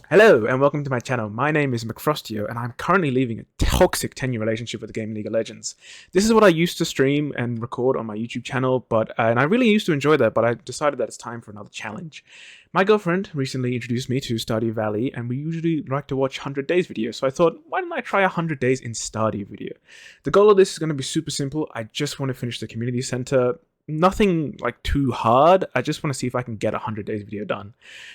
Hello and welcome to my channel. My name is McFrostio and I'm currently leaving a toxic 10-year relationship with the game League of Legends. This is what I used to stream and record on my YouTube channel, and I really used to enjoy that, but I decided that it's time for another challenge. My girlfriend recently introduced me to Stardew Valley, and we usually like to watch 100 days videos, so I thought, why don't I try a 100 days in Stardew video? The goal of this is going to be super simple. I just want to finish the community center. Nothing like too hard. I just want to see if I can get a 100 days video done.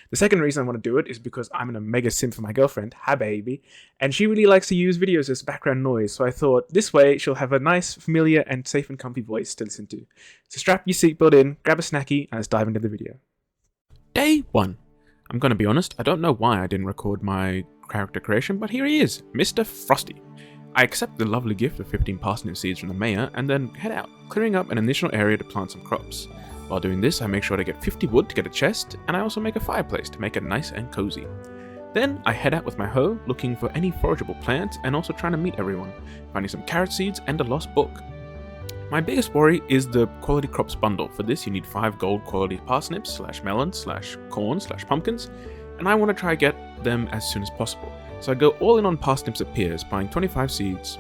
The second reason I want to do it is because I'm a mega simp for my girlfriend, hi baby, and she really likes to use videos as background noise, so I thought this way she'll have a nice, familiar, and safe and comfy voice to listen to. So strap your seatbelt in, grab a snacky, and let's dive into the video. Day 1. I'm gonna be honest, I don't know why I didn't record my character creation, but here he is, Mr. Frosty. I accept the lovely gift of 15 parsnip seeds from the mayor and then head out, clearing up an additional area to plant some crops. While doing this, I make sure to get 50 wood to get a chest, and I also make a fireplace to make it nice and cozy. Then I head out with my hoe, looking for any forageable plants and also trying to meet everyone, finding some carrot seeds and a lost book. My biggest worry is the quality crops bundle. For this you need 5 gold quality parsnips / melons / corn / pumpkins, and I want to try get them as soon as possible. So I go all in on parsnips at Piers, buying 25 seeds.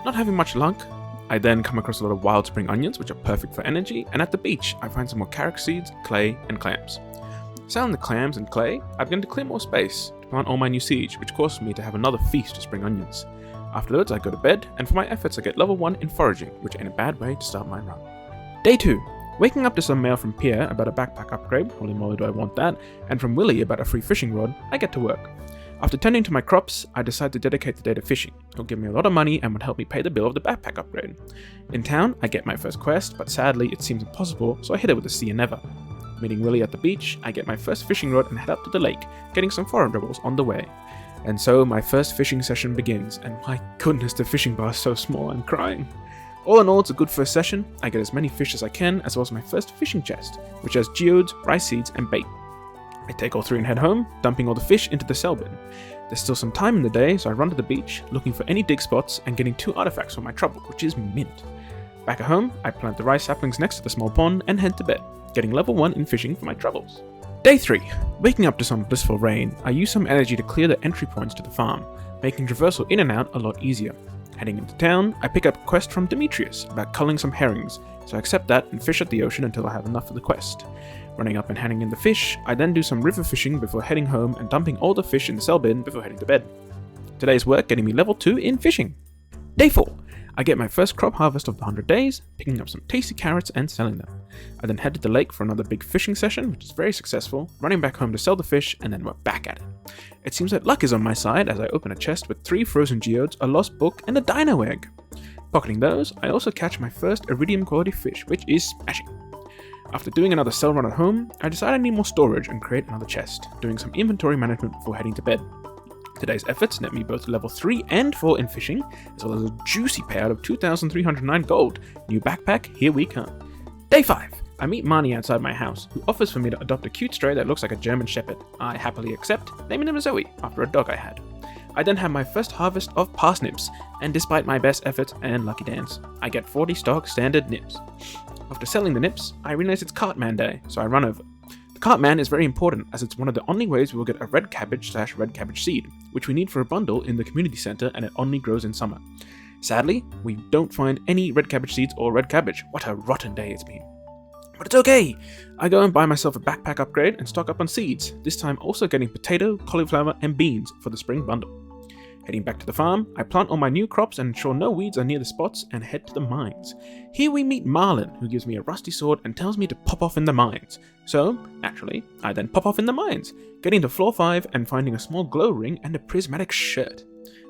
Not having much luck, I then come across a lot of wild spring onions, which are perfect for energy, and at the beach I find some more carrot seeds, clay, and clams. Selling the clams and clay, I begin to clear more space to plant all my new seeds, which causes me to have another feast of spring onions. Afterwards I go to bed, and for my efforts I get level 1 in foraging, which ain't a bad way to start my run. Day 2. Waking up to some mail from Pierre about a backpack upgrade, holy moly do I want that, and from Willie about a free fishing rod, I get to work. After tending to my crops, I decide to dedicate the day to fishing. It'll give me a lot of money and would help me pay the bill of the backpack upgrade. In town, I get my first quest, but sadly it seems impossible, so I hit it with a see you never. Meeting Willie at the beach, I get my first fishing rod and head up to the lake, getting some forageables on the way. And so my first fishing session begins, and my goodness, the fishing bar is so small, I'm crying. All in all, it's a good first session. I get as many fish as I can, as well as my first fishing chest, which has geodes, rice seeds, and bait. I take all 3 and head home, dumping all the fish into the sell bin. There's still some time in the day, so I run to the beach, looking for any dig spots and getting 2 artifacts for my trouble, which is mint. Back at home, I plant the rice saplings next to the small pond and head to bed, getting level 1 in fishing for my troubles. Day 3. Waking up to some blissful rain, I use some energy to clear the entry points to the farm, making traversal in and out a lot easier. Heading into town, I pick up a quest from Demetrius about culling some herrings, so I accept that and fish at the ocean until I have enough for the quest. Running up and handing in the fish, I then do some river fishing before heading home and dumping all the fish in the sell bin before heading to bed. Today's work getting me level 2 in fishing. Day 4. I get my first crop harvest of the 100 days, picking up some tasty carrots and selling them. I then head to the lake for another big fishing session, which is very successful, running back home to sell the fish, and then we're back at it. It seems that luck is on my side as I open a chest with 3 frozen geodes, a lost book, and a dino egg. Pocketing those, I also catch my first iridium quality fish, which is smashing. After doing another sell run at home, I decide I need more storage and create another chest, doing some inventory management before heading to bed. Today's efforts net me both level 3 and 4 in fishing, as well as a juicy payout of 2,309 gold. New backpack, here we come. Day 5. I meet Marnie outside my house, who offers for me to adopt a cute stray that looks like a German Shepherd. I happily accept, naming him Zoe, after a dog I had. I then have my first harvest of parsnips, and despite my best efforts and lucky dance, I get 40 stock standard nips. After selling the nips, I realize it's Cartman Day, so I run over. The Cartman is very important, as it's one of the only ways we will get a red cabbage / red cabbage seed, which we need for a bundle in the community center, and it only grows in summer. Sadly, we don't find any red cabbage seeds or red cabbage. What a rotten day it's been. But it's okay! I go and buy myself a backpack upgrade and stock up on seeds, this time also getting potato, cauliflower, and beans for the spring bundle. Heading back to the farm, I plant all my new crops and ensure no weeds are near the spots and head to the mines. Here we meet Marlin, who gives me a rusty sword and tells me to pop off in the mines. So, naturally, I then pop off in the mines, getting to floor 5 and finding a small glow ring and a prismatic shirt.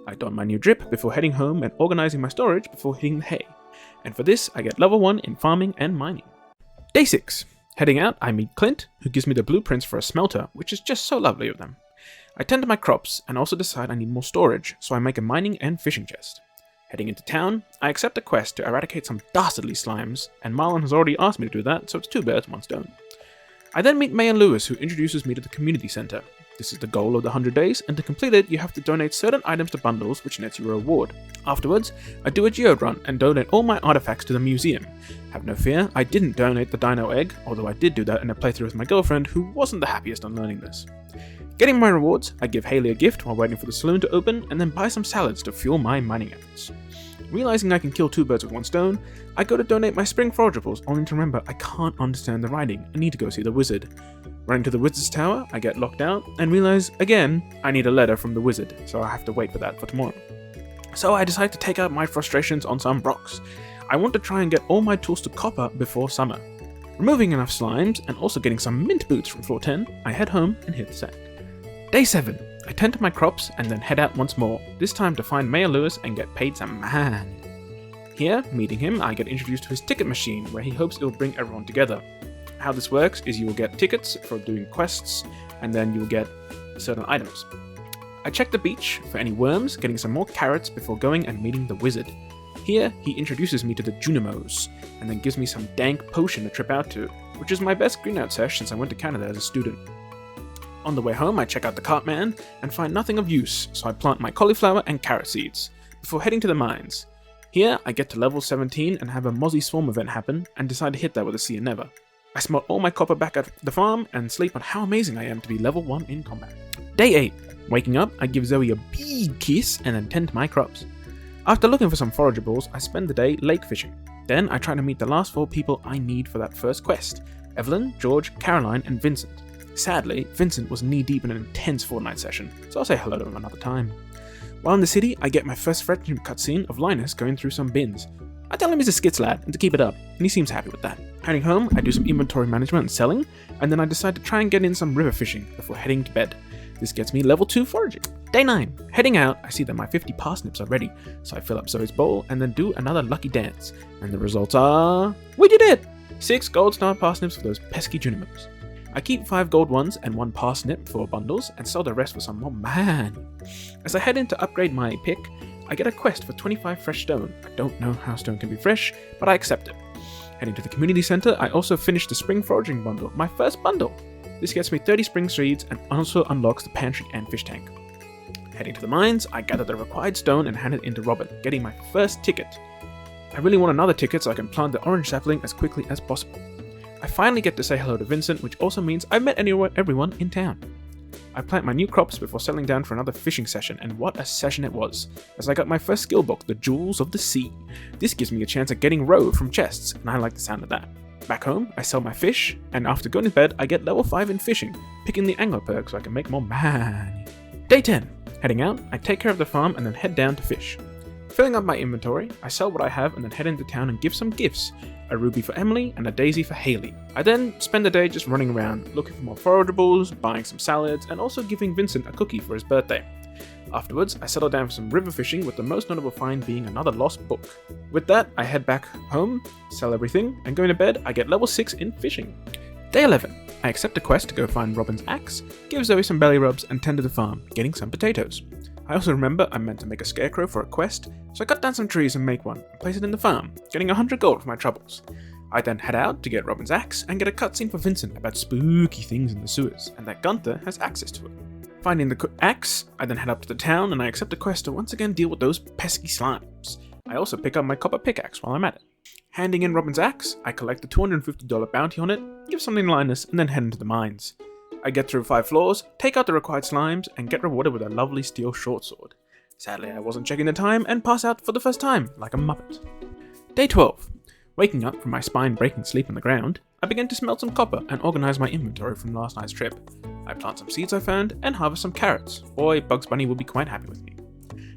I don my new drip before heading home and organizing my storage before hitting the hay. And for this, I get level 1 in farming and mining. Day 6. Heading out, I meet Clint, who gives me the blueprints for a smelter, which is just so lovely of them. I tend to my crops and also decide I need more storage, so I make a mining and fishing chest. Heading into town, I accept a quest to eradicate some dastardly slimes, and Marlon has already asked me to do that, so it's 2 birds, 1 stone. I then meet Mayor Lewis, who introduces me to the community center. This is the goal of the 100 days, and to complete it, you have to donate certain items to bundles, which nets you a reward. Afterwards, I do a geode run and donate all my artifacts to the museum. Have no fear, I didn't donate the dino egg, although I did do that in a playthrough with my girlfriend, who wasn't the happiest on learning this. Getting my rewards, I give Haley a gift while waiting for the saloon to open, and then buy some salads to fuel my mining efforts. Realizing I can kill 2 birds with 1 stone, I go to donate my spring forageables, only to remember I can't understand the writing and need to go see the wizard. Running to the wizard's tower, I get locked out, and realize, again, I need a letter from the wizard, so I have to wait for that for tomorrow. So I decide to take out my frustrations on some rocks. I want to try and get all my tools to copper before summer. Removing enough slimes, and also getting some mint boots from floor 10, I head home and hit the sack. Day 7. I tend to my crops and then head out once more, this time to find Mayor Lewis and get paid some money. Here, meeting him, I get introduced to his ticket machine, where he hopes it will bring everyone together. How this works is you will get tickets for doing quests, and then you will get certain items. I check the beach for any worms, getting some more carrots before going and meeting the wizard. Here, he introduces me to the Junimos, and then gives me some dank potion to trip out to, which is my best green out sesh since I went to Canada as a student. On the way home, I check out the Cartman and find nothing of use, so I plant my cauliflower and carrot seeds, before heading to the mines. Here, I get to level 17 and have a Mozzie Swarm event happen, and decide to hit that with a See Ya Never. I smelt all my copper back at the farm, and sleep on how amazing I am to be level 1 in combat. Day 8. Waking up, I give Zoe a big kiss and then tend to my crops. After looking for some forageables, I spend the day lake fishing. Then I try to meet the last 4 people I need for that first quest: Evelyn, George, Caroline, and Vincent. Sadly, Vincent was knee-deep in an intense Fortnite session, so I'll say hello to him another time. While in the city, I get my first friendship cutscene of Linus going through some bins. I tell him he's a skits lad and to keep it up, and he seems happy with that. Heading home, I do some inventory management and selling, and then I decide to try and get in some river fishing before heading to bed. This gets me level 2 foraging. Day 9. Heading out, I see that my 50 parsnips are ready, so I fill up Zoe's bowl and then do another lucky dance. And the results are... we did it! 6 gold star parsnips for those pesky Junimos. I keep 5 gold ones and 1 parsnip for bundles, and sell the rest for some more money. As I head in to upgrade my pick, I get a quest for 25 fresh stone. I don't know how stone can be fresh, but I accept it. Heading to the community center, I also finish the spring foraging bundle, my first bundle. This gets me 30 spring seeds and also unlocks the pantry and fish tank. Heading to the mines, I gather the required stone and hand it in to Robin, getting my first ticket. I really want another ticket so I can plant the orange sapling as quickly as possible. I finally get to say hello to Vincent, which also means I've met everyone in town. I plant my new crops before settling down for another fishing session, and what a session it was, as I got my first skill book, The Jewels of the Sea. This gives me a chance at getting roe from chests, and I like the sound of that. Back home, I sell my fish, and after going to bed, I get level 5 in fishing, picking the angler perk so I can make more money. Day 10. Heading out, I take care of the farm and then head down to fish. Filling up my inventory, I sell what I have and then head into town and give some gifts. A ruby for Emily and a daisy for Haley. I then spend the day just running around, looking for more forageables, buying some salads, and also giving Vincent a cookie for his birthday. Afterwards, I settle down for some river fishing, with the most notable find being another lost book. With that, I head back home, sell everything, and going to bed, I get level 6 in fishing. Day 11. I accept a quest to go find Robin's axe, give Zoe some belly rubs, and tend to the farm, getting some potatoes. I also remember I meant to make a scarecrow for a quest, so I cut down some trees and make one, and place it in the farm, getting 100 gold for my troubles. I then head out to get Robin's axe and get a cutscene for Vincent about spooky things in the sewers, and that Gunther has access to it. Finding the axe, I then head up to the town and I accept a quest to once again deal with those pesky slimes. I also pick up my copper pickaxe while I'm at it. Handing in Robin's axe, I collect the $250 bounty on it, give something to Linus, and then head into the mines. I get through 5 floors, take out the required slimes, and get rewarded with a lovely steel short sword. Sadly, I wasn't checking the time and pass out for the first time, like a muppet. Day 12. Waking up from my spine-breaking sleep on the ground, I begin to smelt some copper and organize my inventory from last night's trip. I plant some seeds I found and harvest some carrots. Boy, Bugs Bunny will be quite happy with me.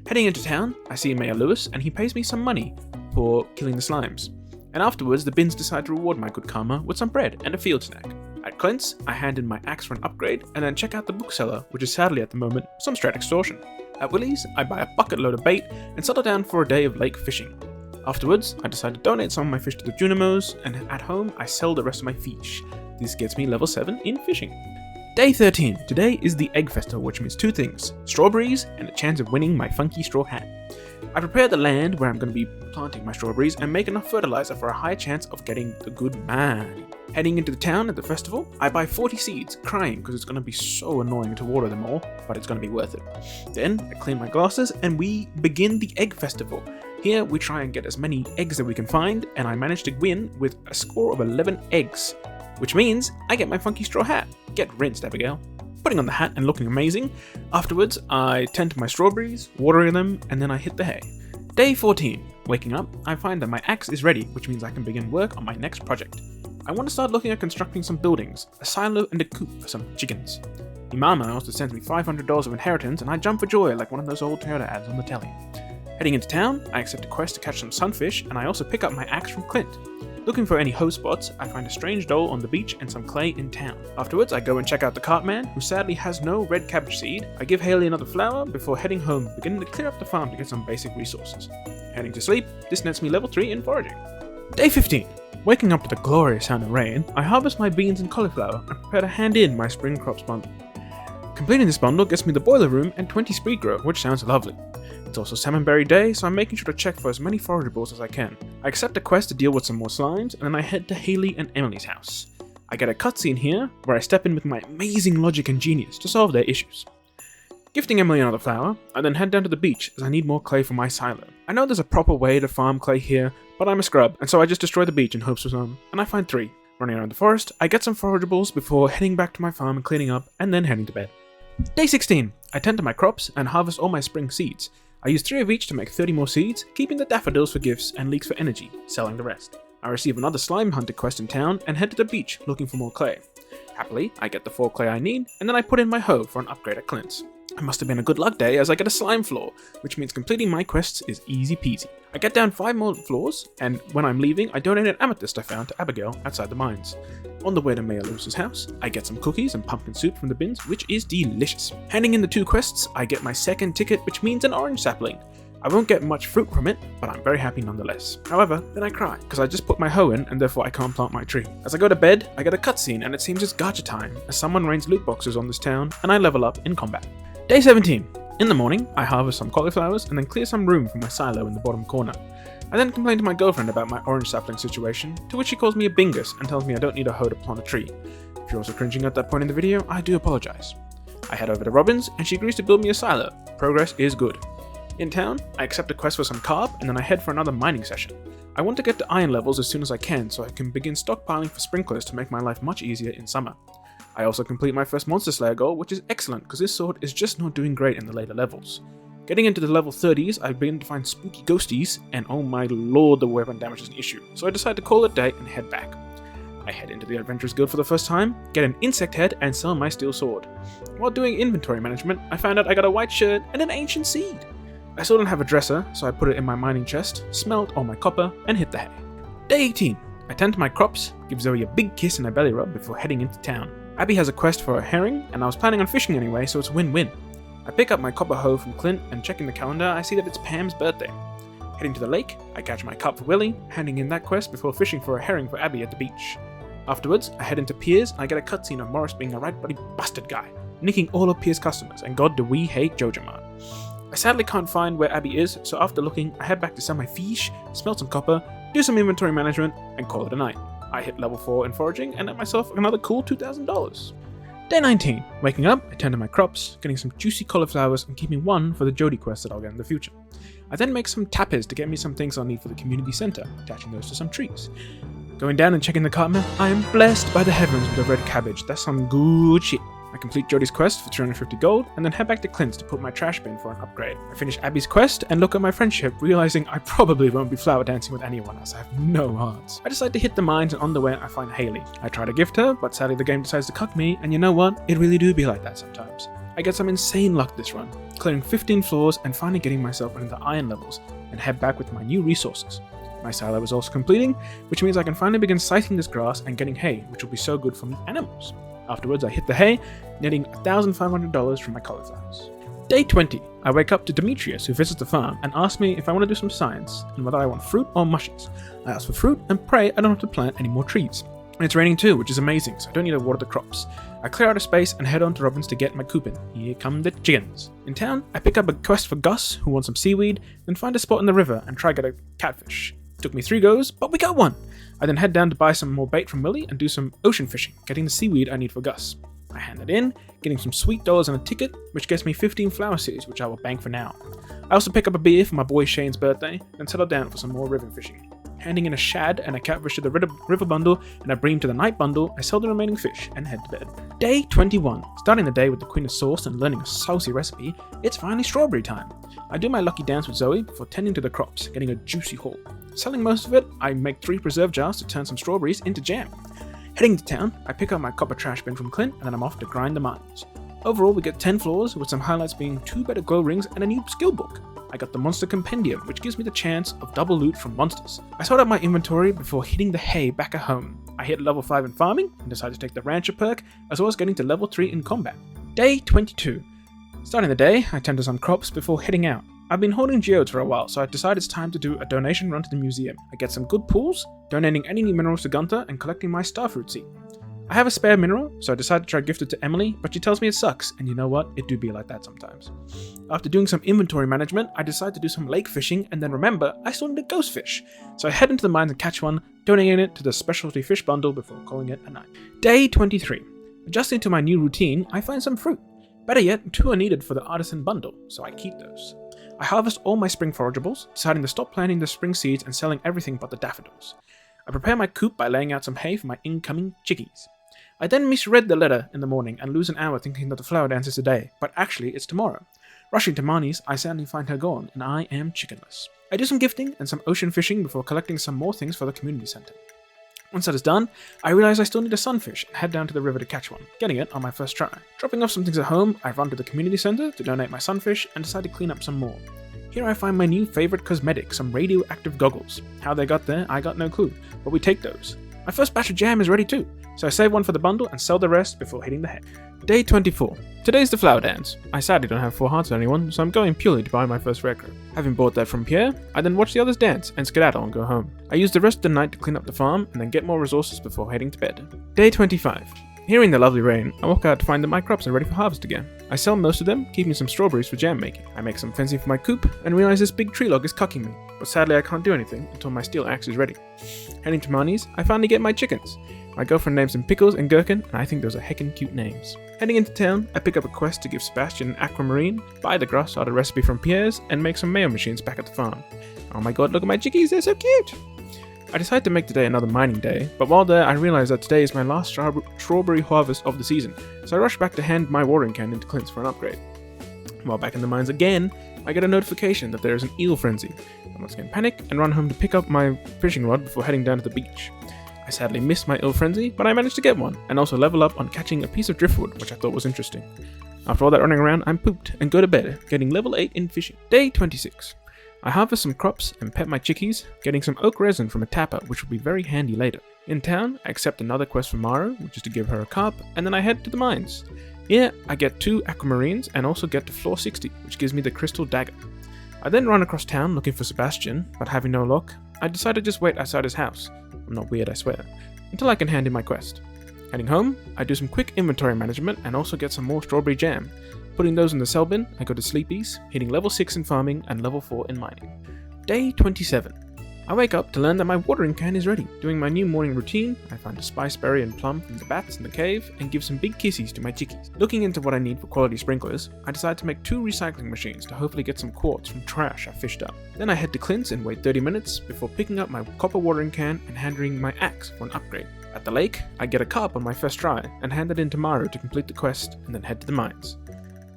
Heading into town, I see Mayor Lewis and he pays me some money for killing the slimes. And afterwards, the bins decide to reward my good karma with some bread and a field snack. At Clint's, I hand in my axe for an upgrade and then check out the bookseller, which is sadly at the moment some straight extortion. At Willie's, I buy a bucket load of bait and settle down for a day of lake fishing. Afterwards, I decide to donate some of my fish to the Junimos, and at home, I sell the rest of my fish. This gets me level 7 in fishing. Day 13. Today is the Egg Festival, which means 2 things: strawberries and a chance of winning my funky straw hat. I prepare the land where I'm going to be planting my strawberries and make enough fertilizer for a high chance of getting the good money. Heading into the town at the festival, I buy 40 seeds, crying because it's going to be so annoying to water them all, but it's going to be worth it. Then I clean my glasses and we begin the Egg Festival. Here we try and get as many eggs that we can find, and I managed to win with a score of 11 eggs, which means I get my funky straw hat. Get rinsed, Abigail. putting on the hat and looking amazing. Afterwards, I tend to my strawberries, watering them, and then I hit the hay. Day 14. Waking up, I find that my axe is ready, which means I can begin work on my next project. I want to start looking at constructing some buildings, a silo and a coop for some chickens. My mama also sends me $500 of inheritance, and I jump for joy like one of those old Toyota ads on the telly. Heading into town, I accept a quest to catch some sunfish, and I also pick up my axe from Clint. Looking for any hoe spots, I find a strange doll on the beach and some clay in town. Afterwards, I go and check out the cartman, who sadly has no red cabbage seed. I give Haley another flower before heading home, beginning to clear up the farm to get some basic resources. Heading to sleep, this nets me level 3 in foraging. Day 15. Waking up to the glorious sound of rain, I harvest my beans and cauliflower and prepare to hand in my spring crops bundle. Completing this bundle gets me the boiler room and 20 speed grow, which sounds lovely. It's also salmonberry day, so I'm making sure to check for as many forageables as I can. I accept a quest to deal with some more slimes, and then I head to Haley and Emily's house. I get a cutscene here, where I step in with my amazing logic and genius to solve their issues. Gifting Emily another flower, I then head down to the beach as I need more clay for my silo. I know there's a proper way to farm clay here, but I'm a scrub, and so I just destroy the beach in hopes for some, and I find 3. Running around the forest, I get some forageables before heading back to my farm and cleaning up, and then heading to bed. Day 16. I tend to my crops and harvest all my spring seeds. I use 3 of each to make 30 more seeds, keeping the daffodils for gifts and leeks for energy, selling the rest. I receive another slime hunter quest in town and head to the beach looking for more clay. Happily, I get the 4 clay I need, and then I put in my hoe for an upgrade at Clint's. It must have been a good luck day as I get a slime floor, which means completing my quests is easy peasy. I get down 5 more floors, and when I'm leaving, I donate an amethyst I found to Abigail outside the mines. On the way to Maya Lewis's house, I get some cookies and pumpkin soup from the bins, which is delicious. Handing in the 2 quests, I get my second ticket, which means an orange sapling. I won't get much fruit from it, but I'm very happy nonetheless. However, then I cry, because I just put my hoe in and therefore I can't plant my tree. As I go to bed, I get a cutscene and it seems it's gacha time, as someone rains loot boxes on this town, and I level up in combat. Day 17. In the morning, I harvest some cauliflowers and then clear some room for my silo in the bottom corner. I then complain to my girlfriend about my orange sapling situation, to which she calls me a bingus and tells me I don't need a hoe to plant a tree. If you're also cringing at that point in the video, I do apologize. I head over to Robin's and she agrees to build me a silo. Progress is good. In town, I accept a quest for some carb and then I head for another mining session. I want to get to iron levels as soon as I can so I can begin stockpiling for sprinklers to make my life much easier in summer. I also complete my first Monster Slayer goal, which is excellent because this sword is just not doing great in the later levels. Getting into the level 30s, I begin to find spooky ghosties, and oh my lord, the weapon damage is an issue, so I decide to call it a day and head back. I head into the Adventurers Guild for the first time, get an insect head, and sell my steel sword. While doing inventory management, I found out I got a white shirt and an ancient seed. I still don't have a dresser, so I put it in my mining chest, smelt all my copper, and hit the hay. Day 18. I tend to my crops, give Zoe a big kiss and a belly rub before heading into town. Abby has a quest for a herring, and I was planning on fishing anyway, so it's win-win. I pick up my copper hoe from Clint, and checking the calendar, I see that it's Pam's birthday. Heading to the lake, I catch my cup for Willie, handing in that quest before fishing for a herring for Abby at the beach. Afterwards, I head into Piers, and I get a cutscene of Morris being a right bloody bastard guy, nicking all of Piers' customers, and god do we hate Jojo Mart. I sadly can't find where Abby is, so after looking, I head back to sell my fish, smelt some copper, do some inventory management, and call it a night. I hit level 4 in foraging and net myself another cool $2,000. Day 19. Waking up, I tend to my crops, getting some juicy cauliflowers and keeping 1 for the Jody quest that I'll get in the future. I then make some tappers to get me some things I'll need for the community center, attaching those to some trees. Going down and checking the cart map, I am blessed by the heavens with a red cabbage. That's some good shit. I complete Jody's quest for 350 gold, and then head back to Clint's to put my trash bin for an upgrade. I finish Abby's quest and look at my friendship, realizing I probably won't be flower dancing with anyone else. I have no hearts. I decide to hit the mines, and on the way I find Haley. I try to gift her, but sadly the game decides to cuck me, and you know what? It really do be like that sometimes. I get some insane luck this run, clearing 15 floors and finally getting myself into the iron levels, and head back with my new resources. My silo is also completing, which means I can finally begin scything this grass and getting hay, which will be so good for the animals. Afterwards, I hit the hay, netting $1,500 from my cauliflowers. Day 20. I wake up to Demetrius, who visits the farm, and asks me if I want to do some science, and whether I want fruit or mushies. I ask for fruit, and pray I don't have to plant any more trees. And it's raining too, which is amazing, so I don't need to water the crops. I clear out a space and head on to Robin's to get my coupon. Here come the chickens. In town, I pick up a quest for Gus, who wants some seaweed, then find a spot in the river and try to get a catfish. It took me 3 goes, but we got one! I then head down to buy some more bait from Willie and do some ocean fishing, getting the seaweed I need for Gus. I hand it in, getting some sweet dollars and a ticket, which gets me 15 flower seeds, which I will bank for now. I also pick up a beer for my boy Shane's birthday, and settle down for some more ribbon fishing. Handing in a shad and a catfish to the river bundle and a bream to the night bundle, I sell the remaining fish and head to bed. Day 21. Starting the day with the queen of sauce and learning a saucy recipe, it's finally strawberry time. I do my lucky dance with Zoe before tending to the crops, getting a juicy haul. Selling most of it, I make 3 preserve jars to turn some strawberries into jam. Heading to town, I pick up my copper trash bin from Clint and then I'm off to grind the mines. Overall, we get 10 floors, with some highlights being 2 better glow rings and a new skill book. I got the Monster Compendium, which gives me the chance of double loot from monsters. I sort out my inventory before hitting the hay back at home. I hit level 5 in farming and decided to take the Rancher perk, as well as getting to level 3 in combat. Day 22. Starting the day, I tend to some crops before heading out. I've been holding geodes for a while, so I decided it's time to do a donation run to the museum. I get some good pulls, donating any new minerals to Gunther and collecting my starfruit seed. I have a spare mineral, so I decided to try gift it to Emily, but she tells me it sucks, and you know what, it do be like that sometimes. After doing some inventory management, I decide to do some lake fishing, and then remember, I still need a ghost fish. So I head into the mines and catch one, donating it to the specialty fish bundle before calling it a night. Day 23. Adjusting to my new routine, I find some fruit. Better yet, 2 are needed for the artisan bundle, so I keep those. I harvest all my spring forageables, deciding to stop planting the spring seeds and selling everything but the daffodils. I prepare my coop by laying out some hay for my incoming chickies. I then misread the letter in the morning and lose an hour thinking that the flower dance is today, but actually it's tomorrow. Rushing to Marnie's, I sadly find her gone, and I am chickenless. I do some gifting and some ocean fishing before collecting some more things for the community center. Once that is done, I realize I still need a sunfish and head down to the river to catch one, getting it on my first try. Dropping off some things at home, I run to the community center to donate my sunfish and decide to clean up some more. Here I find my new favorite cosmetic, some radioactive goggles. How they got there, I got no clue, but we take those. My first batch of jam is ready too, so I save one for the bundle and sell the rest before hitting the hay. Day 24. Today's the flower dance. I sadly don't have 4 hearts or anyone, so I'm going purely to buy my first rare crow. Having bought that from Pierre, I then watch the others dance and skedaddle and go home. I use the rest of the night to clean up the farm and then get more resources before heading to bed. Day 25. Hearing the lovely rain, I walk out to find that my crops are ready for harvest again. I sell most of them, keeping some strawberries for jam making. I make some fencing for my coop and realize this big tree log is cucking me, but sadly I can't do anything until my steel axe is ready. Heading to Marnie's, I finally get my chickens. My girlfriend names them Pickles and Gherkin, and I think those are heckin' cute names. Heading into town, I pick up a quest to give Sebastian an aquamarine, buy the grass out a recipe from Pierre's, and make some mayo machines back at the farm. Oh my god, look at my chickies, they're so cute! I decide to make today another mining day, but while there I realize that today is my last strawberry harvest of the season, so I rush back to hand my watering can into Clint's for an upgrade. While back in the mines again, I get a notification that there is an eel frenzy. I once again panic and run home to pick up my fishing rod before heading down to the beach. I sadly missed my eel frenzy, but I managed to get one, and also level up on catching a piece of driftwood, which I thought was interesting. After all that running around, I'm pooped and go to bed, getting level 8 in fishing. Day 26. I harvest some crops and pet my chickies, getting some oak resin from a tapper, which will be very handy later. In town, I accept another quest from Maru, which is to give her a carp, and then I head to the mines. Here, I get 2 aquamarines and also get to floor 60, which gives me the crystal dagger. I then run across town looking for Sebastian, but having no luck, I decide to just wait outside his house. I'm not weird, I swear, until I can hand in my quest. Heading home, I do some quick inventory management and also get some more strawberry jam. Putting those in the sell bin, I go to sleepies, hitting level 6 in farming and level 4 in mining. Day 27. I wake up to learn that my watering can is ready. Doing my new morning routine, I find a spiceberry and plum from the bats in the cave and give some big kisses to my chickies. Looking into what I need for quality sprinklers, I decide to make 2 recycling machines to hopefully get some quartz from trash I fished up. Then I head to Clint's and wait 30 minutes before picking up my copper watering can and handing my axe for an upgrade. At the lake, I get a carp on my first try and hand it in to Maru to complete the quest and then head to the mines.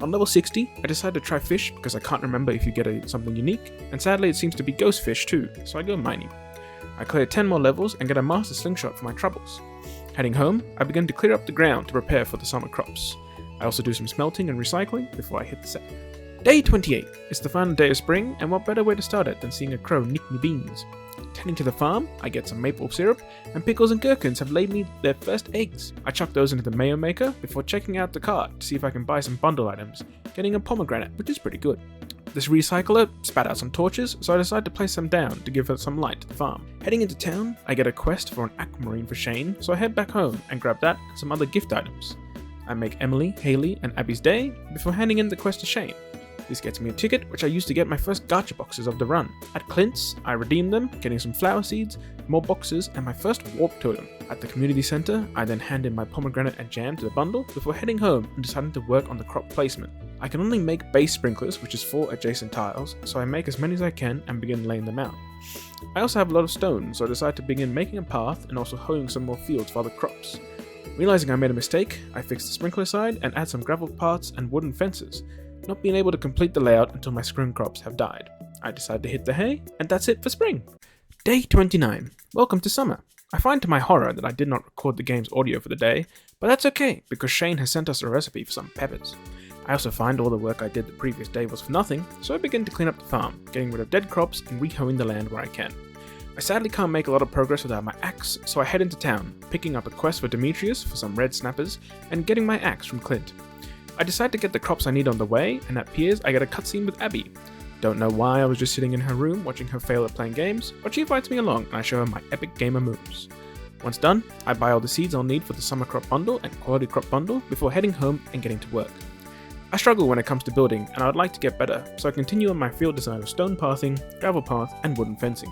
On level 60, I decide to try fish because I can't remember if you get something unique, and sadly it seems to be ghost fish too, so I go mining. I clear 10 more levels and get a master slingshot for my troubles. Heading home, I begin to clear up the ground to prepare for the summer crops. I also do some smelting and recycling before I hit the set. Day 28. It's the final day of spring, and what better way to start it than seeing a crow nick me beans. Tending to the farm, I get some maple syrup, and Pickles and Gherkins have laid me their first eggs. I chuck those into the mayo maker before checking out the cart to see if I can buy some bundle items, getting a pomegranate, which is pretty good. This recycler spat out some torches, so I decide to place some down to give it some light to the farm. Heading into town, I get a quest for an aquamarine for Shane, so I head back home and grab that and some other gift items. I make Emily, Haley, and Abby's day before handing in the quest to Shane. This gets me a ticket, which I used to get my first gacha boxes of the run. At Clint's, I redeem them, getting some flower seeds, more boxes, and my first warp totem. At the community center, I then hand in my pomegranate and jam to the bundle before heading home and deciding to work on the crop placement. I can only make base sprinklers, which is 4 adjacent tiles, so I make as many as I can and begin laying them out. I also have a lot of stone, so I decide to begin making a path and also hoeing some more fields for other crops. Realizing I made a mistake, I fix the sprinkler side and add some gravel parts and wooden fences, not being able to complete the layout until my spring crops have died. I decide to hit the hay, and that's it for spring. Day 29. Welcome to summer. I find to my horror that I did not record the game's audio for the day, but that's okay, because Shane has sent us a recipe for some peppers. I also find all the work I did the previous day was for nothing, so I begin to clean up the farm, getting rid of dead crops and re-hoeing the land where I can. I sadly can't make a lot of progress without my axe, so I head into town, picking up a quest for Demetrius for some red snappers, and getting my axe from Clint. I decide to get the crops I need on the way, and at Piers I get a cutscene with Abby. Don't know why I was just sitting in her room watching her fail at playing games, but she invites me along and I show her my epic gamer moves. Once done, I buy all the seeds I'll need for the summer crop bundle and quality crop bundle before heading home and getting to work. I struggle when it comes to building and I would like to get better, so I continue on my field design of stone pathing, gravel path and wooden fencing.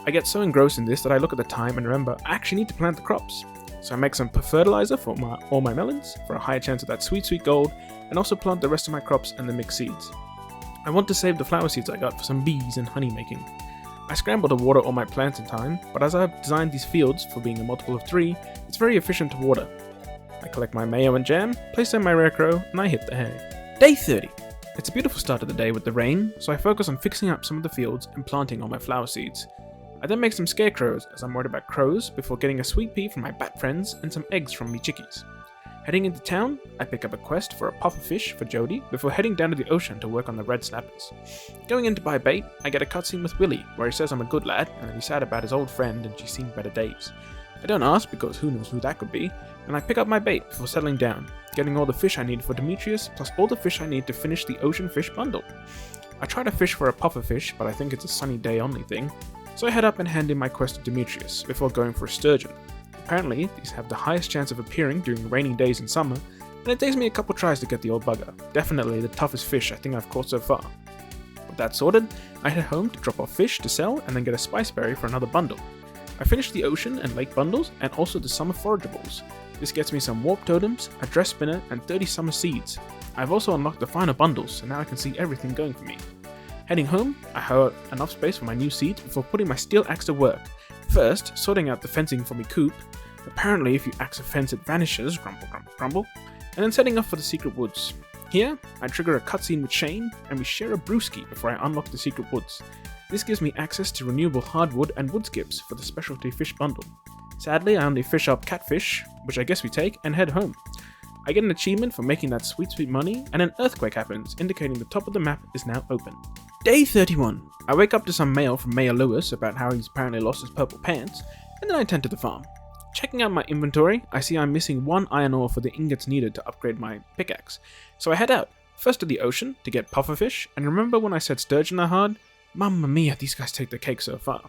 I get so engrossed in this that I look at the time and remember I actually need to plant the crops. So I make some fertilizer for all my melons for a higher chance of that sweet gold, and also plant the rest of my crops and the mixed seeds. I want to save the flower seeds I got for some bees and honey making. I scramble to water all my plants in time, but as I've designed these fields for being a multiple of 3, it's very efficient to water. I collect my mayo and jam, place them in my rarecrow, and I hit the hay. Day 30. It's a beautiful start of the day with the rain, so I focus on fixing up some of the fields and planting all my flower seeds. I then make some scarecrows as I'm worried about crows before getting a sweet pea from my bat friends and some eggs from me chickies. Heading into town, I pick up a quest for a puffer fish for Jody before heading down to the ocean to work on the red snappers. Going in to buy bait, I get a cutscene with Willie where he says I'm a good lad and that he's sad about his old friend and she's seen better days. I don't ask because who knows who that could be, and I pick up my bait before settling down, getting all the fish I need for Demetrius plus all the fish I need to finish the ocean fish bundle. I try to fish for a puffer fish, but I think it's a sunny day only thing, so I head up and hand in my quest to Demetrius before going for a sturgeon. Apparently, these have the highest chance of appearing during rainy days in summer, and it takes me a couple tries to get the old bugger. Definitely the toughest fish I think I've caught so far. With that sorted, I head home to drop off fish to sell and then get a spiceberry for another bundle. I finish the ocean and lake bundles and also the summer forageables. This gets me some warp totems, a dress spinner, and 30 summer seeds. I've also unlocked the final bundles, so now I can see everything going for me. Heading home, I hoe out enough space for my new seeds before putting my steel axe to work. First, sorting out the fencing for me coop. Apparently, if you axe a fence, it vanishes, grumble, grumble, grumble. And then setting off for the secret woods. Here, I trigger a cutscene with Shane, and we share a brewski before I unlock the secret woods. This gives me access to renewable hardwood and wood skips for the specialty fish bundle. Sadly, I only fish up catfish, which I guess we take, and head home. I get an achievement for making that sweet money, and an earthquake happens, indicating the top of the map is now open. Day 31. I wake up to some mail from Mayor Lewis about how he's apparently lost his purple pants, and then I tend to the farm. Checking out my inventory, I see I'm missing 1 iron ore for the ingots needed to upgrade my pickaxe, so I head out, first to the ocean to get pufferfish, and remember when I said sturgeon are hard? Mamma mia, these guys take the cake so far.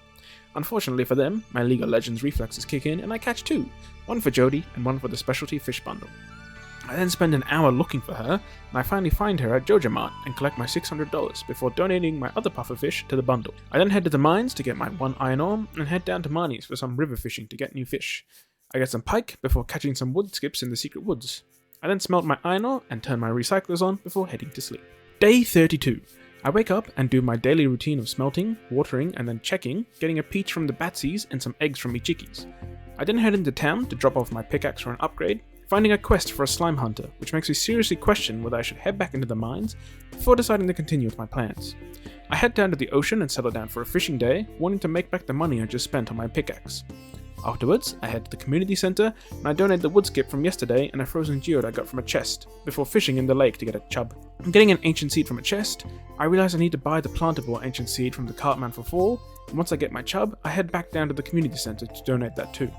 Unfortunately for them, my League of Legends reflexes kick in and I catch 2, one for Jody and one for the specialty fish bundle. I then spend an hour looking for her, and I finally find her at Joja Mart and collect my $600 before donating my other pufferfish to the bundle. I then head to the mines to get my 1 iron ore and head down to Marnie's for some river fishing to get new fish. I get some pike before catching some wood skips in the secret woods. I then smelt my iron ore and turn my recyclers on before heading to sleep. Day 32. I wake up and do my daily routine of smelting, watering, and then checking, getting a peach from the batsies and some eggs from me chickies. I then head into town to drop off my pickaxe for an upgrade, finding a quest for a slime hunter, which makes me seriously question whether I should head back into the mines before deciding to continue with my plans. I head down to the ocean and settle down for a fishing day, wanting to make back the money I just spent on my pickaxe. Afterwards, I head to the community center and I donate the wood skip from yesterday and a frozen geode I got from a chest, before fishing in the lake to get a chub. I'm getting an ancient seed from a chest. I realize I need to buy the plantable ancient seed from the cartman for fall, and once I get my chub, I head back down to the community center to donate that too.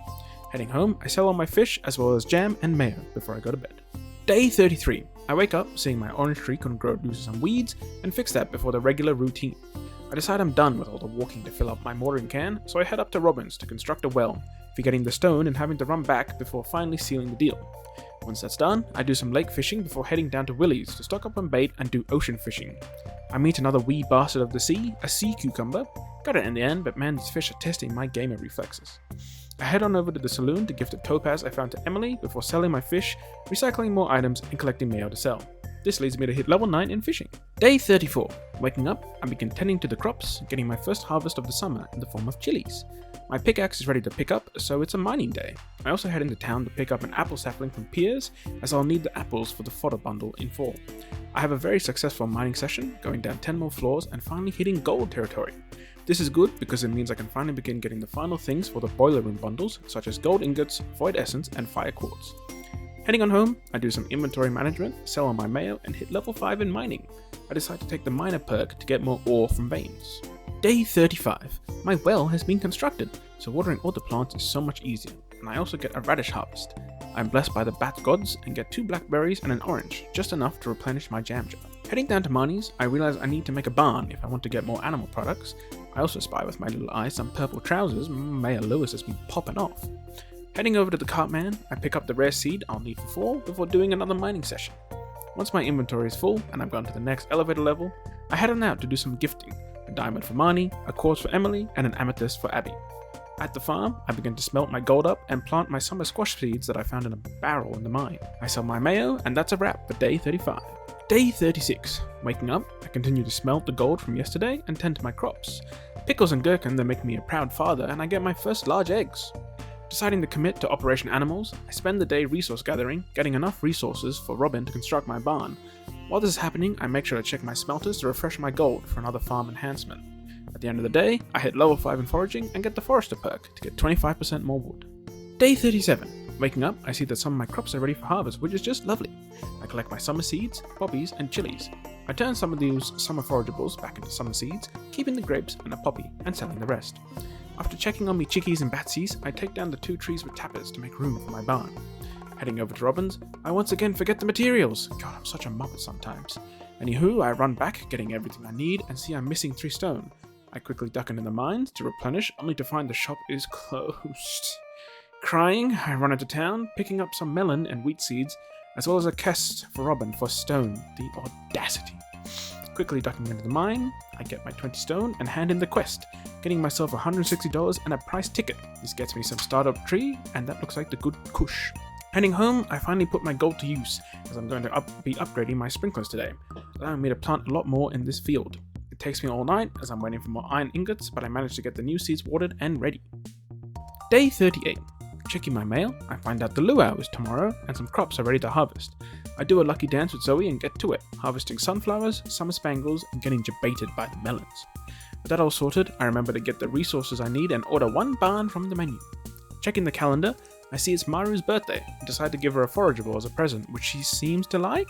Heading home, I sell all my fish as well as jam and mayo before I go to bed. Day 33. I wake up, seeing my orange tree couldn't grow due to some weeds, and fix that before the regular routine. I decide I'm done with all the walking to fill up my watering can, so I head up to Robin's to construct a well, forgetting the stone and having to run back before finally sealing the deal. Once that's done, I do some lake fishing before heading down to Willie's to stock up on bait and do ocean fishing. I meet another wee bastard of the sea, a sea cucumber. Got it in the end, but man, these fish are testing my gamer reflexes. I head on over to the saloon to gift a topaz I found to Emily before selling my fish, recycling more items, and collecting mayo to sell. This leads me to hit level 9 in fishing. Day 34. Waking up, I begin tending to the crops, getting my first harvest of the summer in the form of chilies. My pickaxe is ready to pick up, so it's a mining day. I also head into town to pick up an apple sapling from Piers, as I'll need the apples for the fodder bundle in fall. I have a very successful mining session, going down 10 more floors and finally hitting gold territory. This is good because it means I can finally begin getting the final things for the boiler room bundles, such as gold ingots, void essence, and fire quartz. Heading on home, I do some inventory management, sell on my mayo, and hit level 5 in mining. I decide to take the miner perk to get more ore from veins. Day 35. My well has been constructed, so watering all the plants is so much easier, and I also get a radish harvest. I'm blessed by the bat gods and get 2 blackberries and an orange, just enough to replenish my jam jar. Heading down to Marnie's, I realize I need to make a barn if I want to get more animal products. I also spy with my little eye some purple trousers Mayor Lewis has been popping off. Heading over to the Cartman, I pick up the rare seed I'll need for fall before doing another mining session. Once my inventory is full and I've gone to the next elevator level, I head on out to do some gifting. A diamond for Marnie, a quartz for Emily, and an amethyst for Abby. At the farm, I begin to smelt my gold up and plant my summer squash seeds that I found in a barrel in the mine. I sell my mayo, and that's a wrap for day 35. Day 36. Waking up, I continue to smelt the gold from yesterday and tend to my crops. Pickles and gherkin that make me a proud father, and I get my first large eggs. Deciding to commit to Operation Animals, I spend the day resource gathering, getting enough resources for Robin to construct my barn. While this is happening, I make sure to check my smelters to refresh my gold for another farm enhancement. At the end of the day, I hit level 5 in foraging and get the Forester perk to get 25% more wood. Day 37. Waking up, I see that some of my crops are ready for harvest, which is just lovely. I collect my summer seeds, poppies, and chilies. I turn some of these summer forageables back into summer seeds, keeping the grapes and a poppy, and selling the rest. After checking on me chickies and batsies, I take down the 2 trees with tappers to make room for my barn. Heading over to Robin's, I once again forget the materials. God, I'm such a muppet sometimes. Anywho, I run back, getting everything I need, and see I'm missing 3 stone. I quickly duck into the mines to replenish, only to find the shop is closed. Crying, I run into town, picking up some melon and wheat seeds, as well as a quest for Robin for stone. The audacity. Quickly ducking into the mine, I get my 20 stone and hand in the quest, getting myself $160 and a price ticket. This gets me some startup tree, and that looks like the good kush. Heading home, I finally put my gold to use, as I'm going to be upgrading my sprinklers today, allowing me to plant a lot more in this field. It takes me all night, as I'm waiting for more iron ingots, but I managed to get the new seeds watered and ready. Day 38. Checking my mail, I find out the luau is tomorrow, and some crops are ready to harvest. I do a lucky dance with Zoe and get to it, harvesting sunflowers, summer spangles, and getting debated by the melons. With that all sorted, I remember to get the resources I need and order 1 barn from the menu. Checking the calendar, I see it's Maru's birthday and decide to give her a forageable as a present, which she seems to like.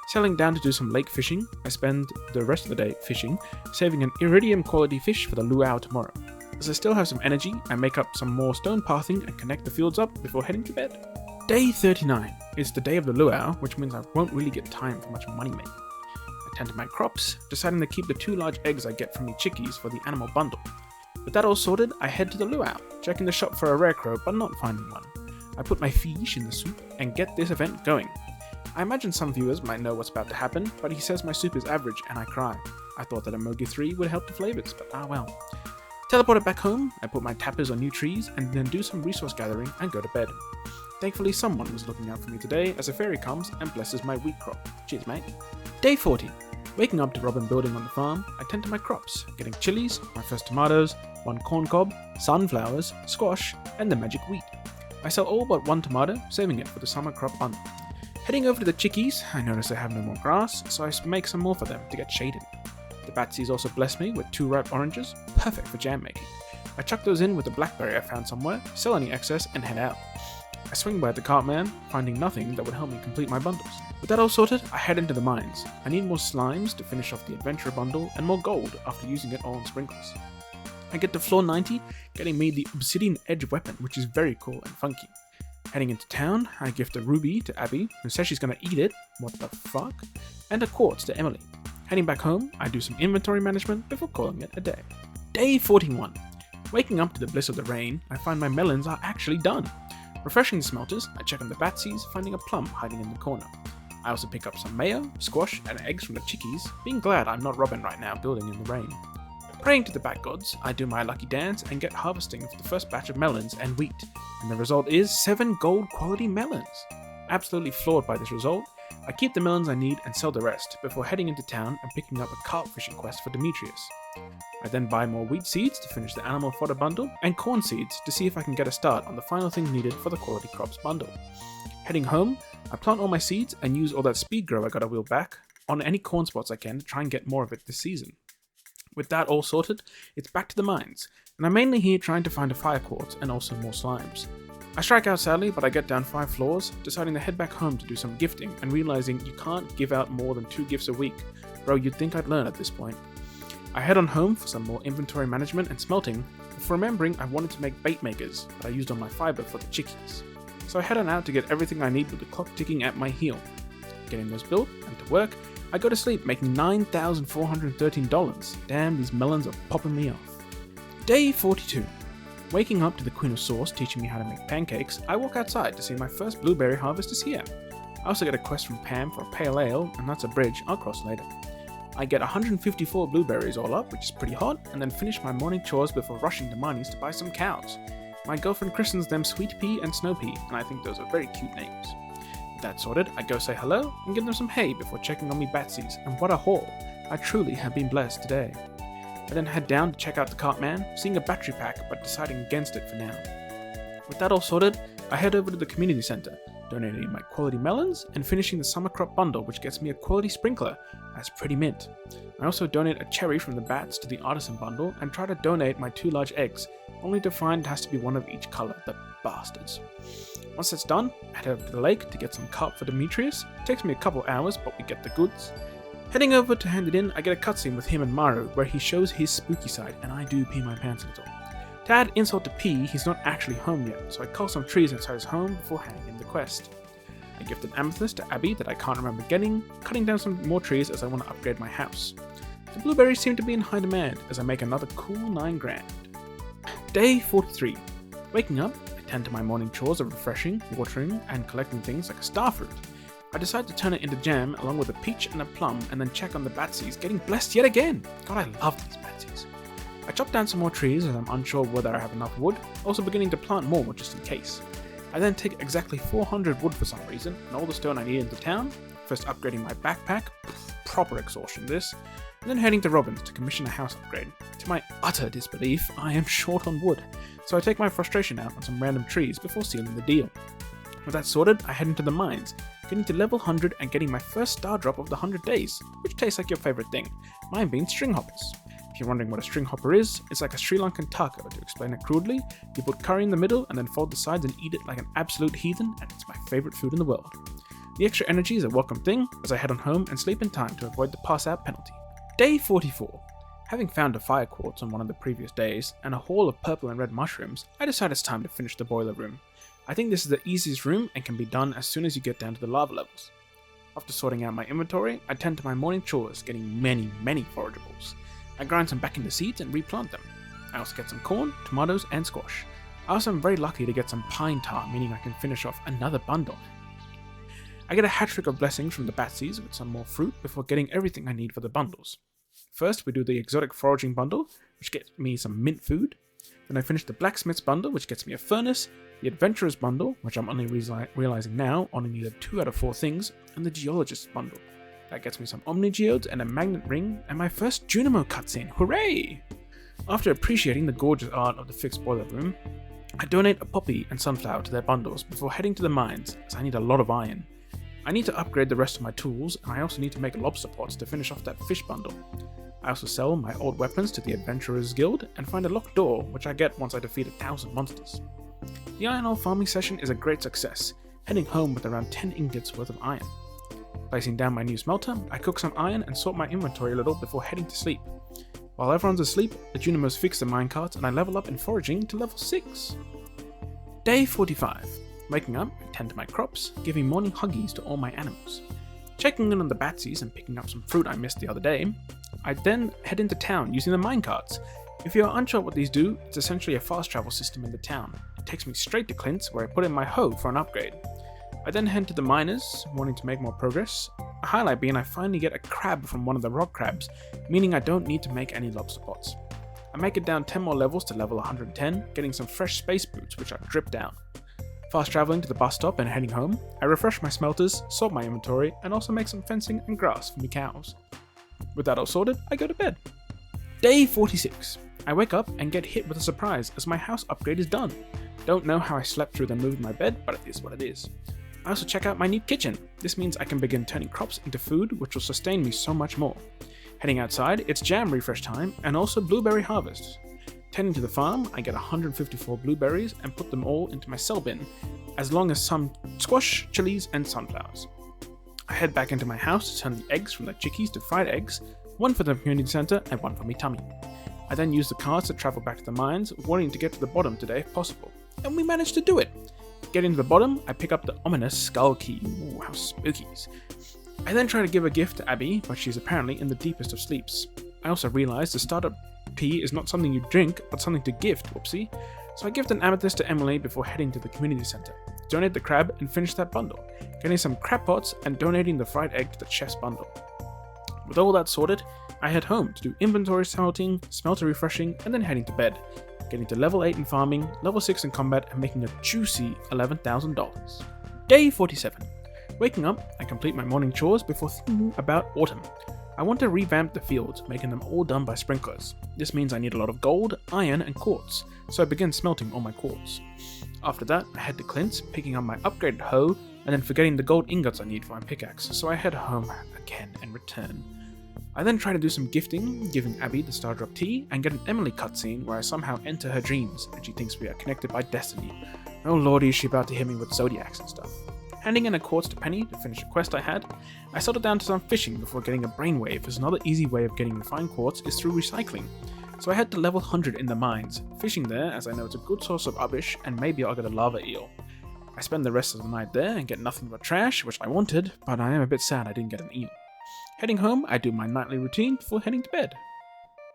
Sailing down to do some lake fishing, I spend the rest of the day fishing, saving an iridium quality fish for the luau tomorrow. As I still have some energy, I make up some more stone pathing and connect the fields up before heading to bed. Day 39. It's the day of the luau, which means I won't really get time for much money making. I tend to my crops, deciding to keep the 2 large eggs I get from me chickies for the animal bundle. With that all sorted, I head to the luau, checking the shop for a rare crow but not finding one. I put my fish in the soup and get this event going. I imagine some viewers might know what's about to happen, but he says my soup is average and I cry. I thought that Emogi 3 would help the flavors, but ah well. Teleported back home, I put my tappers on new trees and then do some resource gathering and go to bed. Thankfully someone was looking out for me today as a fairy comes and blesses my wheat crop. Cheers mate. Day 40. Waking up to Robin building on the farm, I tend to my crops, getting chilies, my first tomatoes, 1 corn cob, sunflowers, squash, and the magic wheat. I sell all but 1 tomato, saving it for the summer crop bundle. Heading over to the chickies, I notice they have no more grass, so I make some more for them to get shaded. The batsies also bless me with 2 ripe oranges, perfect for jam making. I chuck those in with the blackberry I found somewhere, sell any excess, and head out. I swing by the Cartman, finding nothing that would help me complete my bundles. With that all sorted, I head into the mines. I need more slimes to finish off the adventurer bundle, and more gold after using it all on sprinklers. I get to floor 90, getting me the obsidian edge weapon, which is very cool and funky. Heading into town, I gift a ruby to Abby, who says she's gonna eat it, what the fuck, and a quartz to Emily. Heading back home, I do some inventory management before calling it a day. Day 41. Waking up to the bliss of the rain, I find my melons are actually done. Refreshing the smelters, I check on the batsies, finding a plum hiding in the corner. I also pick up some mayo, squash, and eggs from the chickies, being glad I'm not Robin right now building in the rain. Praying to the bat gods, I do my lucky dance and get harvesting for the first batch of melons and wheat, and the result is 7 gold quality melons. Absolutely floored by this result, I keep the melons I need and sell the rest, before heading into town and picking up a carp fishing quest for Demetrius. I then buy more wheat seeds to finish the animal fodder bundle, and corn seeds to see if I can get a start on the final thing needed for the quality crops bundle. Heading home, I plant all my seeds and use all that speed grow I got a wheel back on any corn spots I can to try and get more of it this season. With that all sorted, it's back to the mines, and I'm mainly here trying to find a fire quartz and also more slimes. I strike out sadly, but I get down 5 floors, deciding to head back home to do some gifting and realizing you can't give out more than 2 gifts a week. Bro, you'd think I'd learn at this point. I head on home for some more inventory management and smelting, before remembering I wanted to make bait makers that I used on my fiber for the chickies. So I head on out to get everything I need with the clock ticking at my heel. Getting those built and to work, I go to sleep making $9,413. Damn, these melons are popping me off. Day 42. Waking up to the Queen of Sauce teaching me how to make pancakes, I walk outside to see my first blueberry harvest is here. I also get a quest from Pam for a pale ale, and that's a bridge I'll cross later. I get 154 blueberries all up, which is pretty hot, and then finish my morning chores before rushing to Marnie's to buy some cows. My girlfriend christens them Sweet Pea and Snow Pea, and I think those are very cute names. With that sorted, I go say hello and give them some hay before checking on me batsies, and what a haul! I truly have been blessed today. I then head down to check out the cart man, seeing a battery pack but deciding against it for now. With that all sorted, I head over to the community center, donating my quality melons and finishing the summer crop bundle, which gets me a quality sprinkler as pretty mint. I also donate a cherry from the bats to the artisan bundle and try to donate my 2 large eggs, only to find it has to be one of each color, the bastards. Once that's done, I head over to the lake to get some carp for Demetrius. It takes me a couple hours, but we get the goods. Heading over to hand it in, I get a cutscene with him and Maru, where he shows his spooky side, and I do pee my pants a little. To add insult to P, he's not actually home yet, so I cull some trees outside his home before handing him the quest. I gift an amethyst to Abby that I can't remember getting, cutting down some more trees as I want to upgrade my house. The blueberries seem to be in high demand, as I make another cool 9 grand. Day 43. Waking up, I tend to my morning chores of refreshing, watering, and collecting things like a starfruit. I decide to turn it into jam along with a peach and a plum, and then check on the batsies, getting blessed yet again! God, I love these batsies. I chop down some more trees as I'm unsure whether I have enough wood, also beginning to plant more just in case. I then take exactly 400 wood for some reason, and all the stone I need into town, first upgrading my backpack, proper exhaustion this, and then heading to Robin's to commission a house upgrade. To my utter disbelief, I am short on wood, so I take my frustration out on some random trees before sealing the deal. With that sorted, I head into the mines, getting to level 100 and getting my first star drop of the 100 days, which tastes like your favourite thing, mine being string hoppers. If you're wondering what a string hopper is, it's like a Sri Lankan taco. To explain it crudely, you put curry in the middle and then fold the sides and eat it like an absolute heathen, and it's my favourite food in the world. The extra energy is a welcome thing, as I head on home and sleep in time to avoid the pass out penalty. Day 44. Having found a fire quartz on one of the previous days, and a haul of purple and red mushrooms, I decide it's time to finish the boiler room. I think this is the easiest room and can be done as soon as you get down to the lava levels. After sorting out my inventory, I tend to my morning chores, getting many forageables. I grind some back into seeds and replant them. I also get some corn, tomatoes, and squash. I also am very lucky to get some pine tar, meaning I can finish off another bundle. I get a hat-trick of blessings from the batsies with some more fruit before getting everything I need for the bundles. First, we do the exotic foraging bundle, which gets me some mint food. Then I finish the blacksmith's bundle, which gets me a furnace, the adventurer's bundle, which I'm only realizing now only needed 2 out of 4 things, and the geologist's bundle. That gets me some omnigeodes and a magnet ring, and my first Junimo cutscene, hooray! After appreciating the gorgeous art of the fixed boiler room, I donate a poppy and sunflower to their bundles before heading to the mines, as I need a lot of iron. I need to upgrade the rest of my tools, and I also need to make lobster pots to finish off that fish bundle. I also sell my old weapons to the Adventurers Guild and find a locked door, which I get once I defeat 1,000 monsters. The iron ore farming session is a great success, heading home with around 10 ingots worth of iron. Placing down my new smelter, I cook some iron and sort my inventory a little before heading to sleep. While everyone's asleep, the Junimos fix the minecarts and I level up in foraging to level 6. Day 45. Waking up, I tend to my crops, giving morning huggies to all my animals. Checking in on the batsies and picking up some fruit I missed the other day, I then head into town using the minecarts. If you are unsure what these do, it's essentially a fast travel system in the town. It takes me straight to Clint's, where I put in my hoe for an upgrade. I then head to the miners, wanting to make more progress. A highlight being I finally get a crab from one of the rock crabs, meaning I don't need to make any lobster pots. I make it down 10 more levels to level 110, getting some fresh space boots which I drip down. Fast traveling to the bus stop and heading home, I refresh my smelters, sort my inventory, and also make some fencing and grass for me cows. With that all sorted, I go to bed. Day 46. I wake up and get hit with a surprise as my house upgrade is done. Don't know how I slept through then moved my bed, but it is what it is. I also check out my new kitchen. This means I can begin turning crops into food, which will sustain me so much more. Heading outside, it's jam refresh time and also blueberry harvest. Tending to the farm, I get 154 blueberries and put them all into my sell bin, as long as some squash, chilies, and sunflowers. I head back into my house to turn the eggs from the chickies to fried eggs, one for the community center and one for me tummy. I then use the cars to travel back to the mines, wanting to get to the bottom today if possible. And we managed to do it! Getting to the bottom, I pick up the ominous skull key. Ooh, how spookies. I then try to give a gift to Abby, but she's apparently in the deepest of sleeps. I also realize the startup tea is not something you drink, but something to gift, whoopsie. So I gift an amethyst to Emily before heading to the community center. Donate the crab and finish that bundle, getting some crab pots and donating the fried egg to the chef's bundle. With all that sorted, I head home to do inventory sorting, smelter refreshing, and then heading to bed, getting to level 8 in farming, level 6 in combat, and making a juicy $11,000. Day 47. Waking up, I complete my morning chores before thinking about autumn. I want to revamp the fields, making them all done by sprinklers. This means I need a lot of gold, iron, and quartz, so I begin smelting all my quartz. After that, I head to Clint's, picking up my upgraded hoe, and then forgetting the gold ingots I need for my pickaxe, so I head home again and return. I then try to do some gifting, giving Abby the Star Drop tea, and get an Emily cutscene where I somehow enter her dreams, and she thinks we are connected by destiny. Oh lordy, is she about to hit me with zodiacs and stuff. Handing in a quartz to Penny to finish a quest I had, I settled down to some fishing before getting a brainwave, as another easy way of getting refined quartz is through recycling. So I head to level 100 in the mines, fishing there as I know it's a good source of rubbish and maybe I'll get a lava eel. I spend the rest of the night there and get nothing but trash, which I wanted, but I am a bit sad I didn't get an eel. Heading home, I do my nightly routine before heading to bed.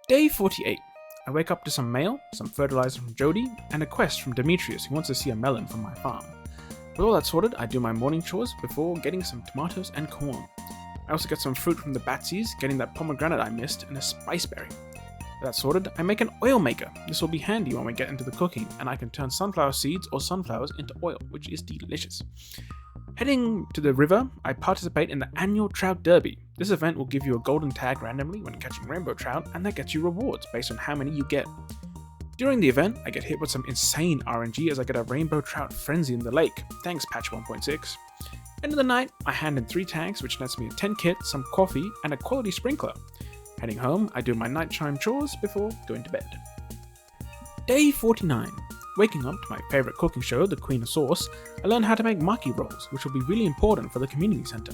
Day 48. I wake up to some mail, some fertilizer from Jody, and a quest from Demetrius who wants to see a melon from my farm. With all that sorted, I do my morning chores before getting some tomatoes and corn. I also get some fruit from the Batsies, getting that pomegranate I missed, and a spiceberry. With that sorted, I make an oil maker. This will be handy when we get into the cooking, and I can turn sunflower seeds or sunflowers into oil, which is delicious. Heading to the river, I participate in the annual Trout Derby. This event will give you a golden tag randomly when catching rainbow trout, and that gets you rewards based on how many you get. During the event, I get hit with some insane RNG as I get a rainbow trout frenzy in the lake. Thanks patch 1.6. End of the night, I hand in 3 tags which nets me a 10 kit, some coffee, and a quality sprinkler. Heading home, I do my nighttime chores before going to bed. Day 49. Waking up to my favourite cooking show, The Queen of Sauce, I learn how to make maki rolls, which will be really important for the community centre.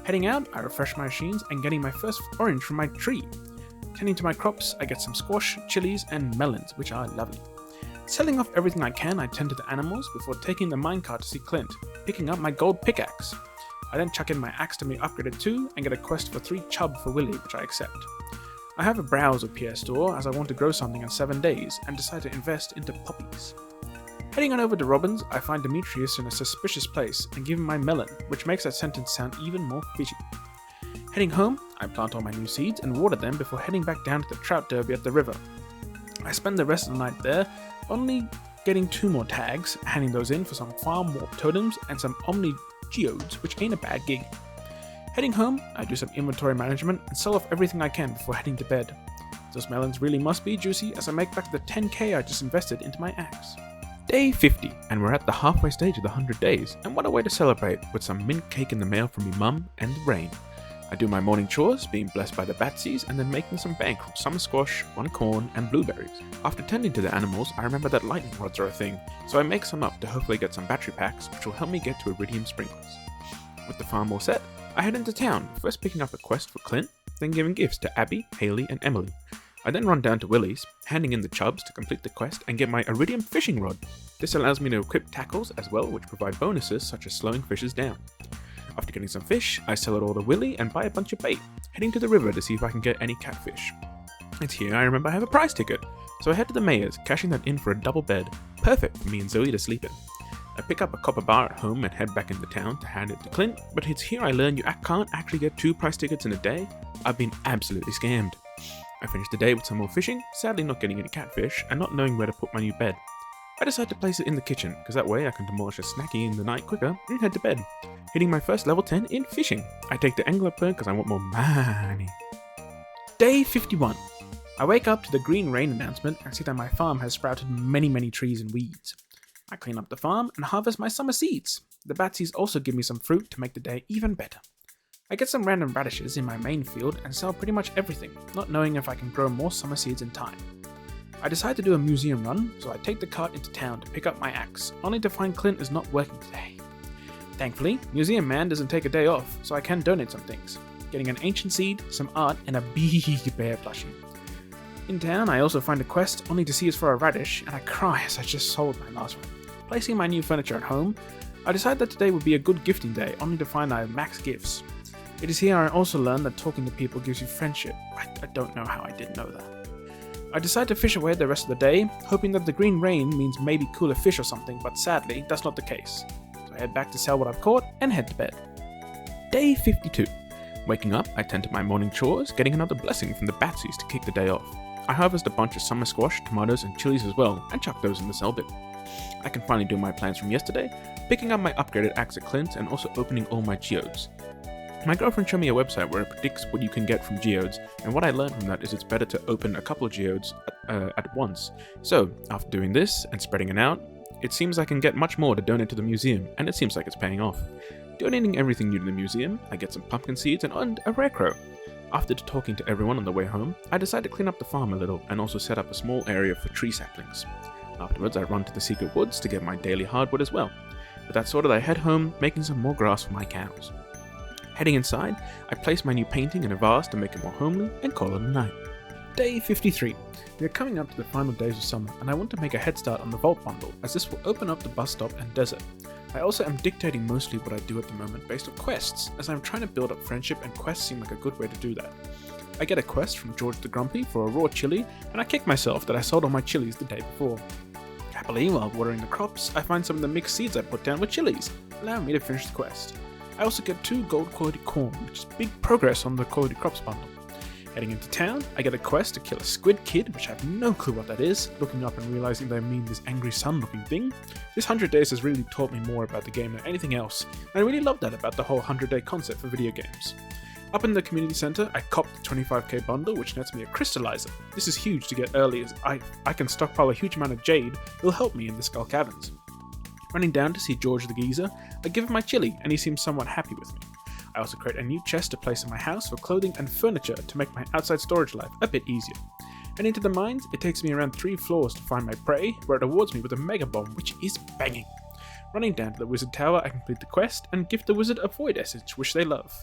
Heading out, I refresh my machines and getting my first orange from my tree. Tending to my crops, I get some squash, chilies, and melons, which are lovely. Selling off everything I can, I tend to the animals before taking the minecart to see Clint, picking up my gold pickaxe. I then chuck in my axe to be upgraded too, and get a quest for 3 chub for Willy, which I accept. I have a browse of PS Store as I want to grow something in 7 days, and decide to invest into poppies. Heading on over to Robin's, I find Demetrius in a suspicious place and give him my melon, which makes that sentence sound even more fishy. Heading home, I plant all my new seeds and water them before heading back down to the trout derby at the river. I spend the rest of the night there, only getting 2 more tags, handing those in for some farm warp totems and some omni geodes, which ain't a bad gig. Heading home, I do some inventory management and sell off everything I can before heading to bed. Those melons really must be juicy as I make back the 10k I just invested into my axe. Day 50, and we're at the halfway stage of the 100 days, and what a way to celebrate with some mint cake in the mail from me mum and the rain. I do my morning chores, being blessed by the Batsies, and then making some bank from some squash, 1 corn, and blueberries. After tending to the animals, I remember that lightning rods are a thing, so I make some up to hopefully get some battery packs, which will help me get to iridium sprinklers. With the farm all set, I head into town, first picking up a quest for Clint, then giving gifts to Abby, Haley, and Emily. I then run down to Willie's, handing in the chubs to complete the quest and get my iridium fishing rod. This allows me to equip tackles as well, which provide bonuses such as slowing fishes down. After getting some fish, I sell it all to Willie and buy a bunch of bait, heading to the river to see if I can get any catfish. It's here I remember I have a prize ticket, so I head to the mayor's, cashing that in for a double bed, perfect for me and Zoe to sleep in. I pick up a copper bar at home and head back into town to hand it to Clint, but it's here I learn you can't actually get 2 prize tickets in a day. I've been absolutely scammed. I finished the day with some more fishing, sadly not getting any catfish, and not knowing where to put my new bed. I decide to place it in the kitchen, because that way I can demolish a snacky in the night quicker and head to bed. Hitting my first level 10 in fishing. I take the angler perk because I want more money. Day 51. I wake up to the green rain announcement and see that my farm has sprouted many trees and weeds. I clean up the farm and harvest my summer seeds. The batsies also give me some fruit to make the day even better. I get some random radishes in my main field and sell pretty much everything, not knowing if I can grow more summer seeds in time. I decide to do a museum run, so I take the cart into town to pick up my axe, only to find Clint is not working today. Thankfully, Museum Man doesn't take a day off, so I can donate some things, getting an ancient seed, some art, and a big bear plushie. In town, I also find a quest, only to see it's for a radish, and I cry as I just sold my last one. Placing my new furniture at home, I decide that today would be a good gifting day, only to find I have max gifts. It is here I also learn that talking to people gives you friendship. I don't know how I didn't know that. I decide to fish away the rest of the day, hoping that the green rain means maybe cooler fish or something, but sadly, that's not the case. So I head back to sell what I've caught and head to bed. Day 52. Waking up, I tend to my morning chores, getting another blessing from the batsies to kick the day off. I harvest a bunch of summer squash, tomatoes, and chilies as well, and chuck those in the sell bin. I can finally do my plans from yesterday, picking up my upgraded axe at Clint and also opening all my geodes. My girlfriend showed me a website where it predicts what you can get from geodes, and what I learned from that is it's better to open a couple of geodes at once. So, after doing this and spreading it out, it seems I can get much more to donate to the museum, and it seems like it's paying off. Donating everything new to the museum, I get some pumpkin seeds and a rare crow. After talking to everyone on the way home, I decide to clean up the farm a little and also set up a small area for tree saplings. Afterwards, I run to the secret woods to get my daily hardwood as well. With that sorted, I head home, making some more grass for my cows. Heading inside, I place my new painting in a vase to make it more homely and call it a night. Day 53. We are coming up to the final days of summer, and I want to make a head start on the Vault bundle, as this will open up the bus stop and desert. I also am dictating mostly what I do at the moment based on quests, as I'm trying to build up friendship and quests seem like a good way to do that. I get a quest from George the Grumpy for a raw chili, and I kick myself that I sold all my chilies the day before. Happily, while watering the crops, I find some of the mixed seeds I put down with chilies, allowing me to finish the quest. I also get 2 gold quality corn, which is big progress on the quality crops bundle. Heading into town, I get a quest to kill a squid kid, which I have no clue what that is, looking up and realizing they mean this angry sun looking thing. This 100 days has really taught me more about the game than anything else, and I really love that about the whole 100-day concept for video games. Up in the community center, I copped the 25k bundle, which nets me a crystallizer. This is huge to get early, as I can stockpile a huge amount of jade that will help me in the Skull Caverns. Running down to see George the Geezer, I give him my chili, and he seems somewhat happy with me. I also create a new chest to place in my house for clothing and furniture to make my outside storage life a bit easier. And into the mines, it takes me around 3 floors to find my prey, where it awards me with a mega bomb, which is banging. Running down to the wizard tower, I complete the quest and gift the wizard a void essence, which they love.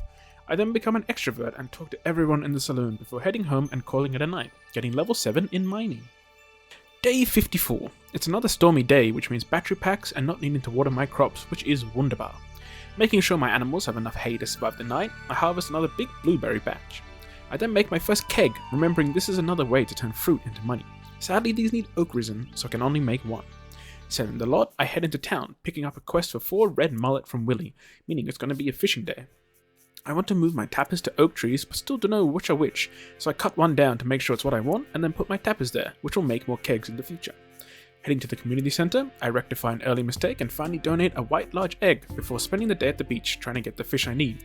I then become an extrovert and talk to everyone in the saloon before heading home and calling it a night, getting level 7 in mining. Day 54. It's another stormy day, which means battery packs and not needing to water my crops, which is wunderbar. Making sure my animals have enough hay to survive the night, I harvest another big blueberry batch. I then make my first keg, remembering this is another way to turn fruit into money. Sadly, these need oak resin, so I can only make 1. Selling the lot, I head into town, picking up a quest for 4 red mullet from Willy, meaning it's going to be a fishing day. I want to move my tappers to oak trees, but still don't know which are which, so I cut one down to make sure it's what I want, and then put my tappers there, which will make more kegs in the future. Heading to the community center, I rectify an early mistake and finally donate a white large egg before spending the day at the beach trying to get the fish I need.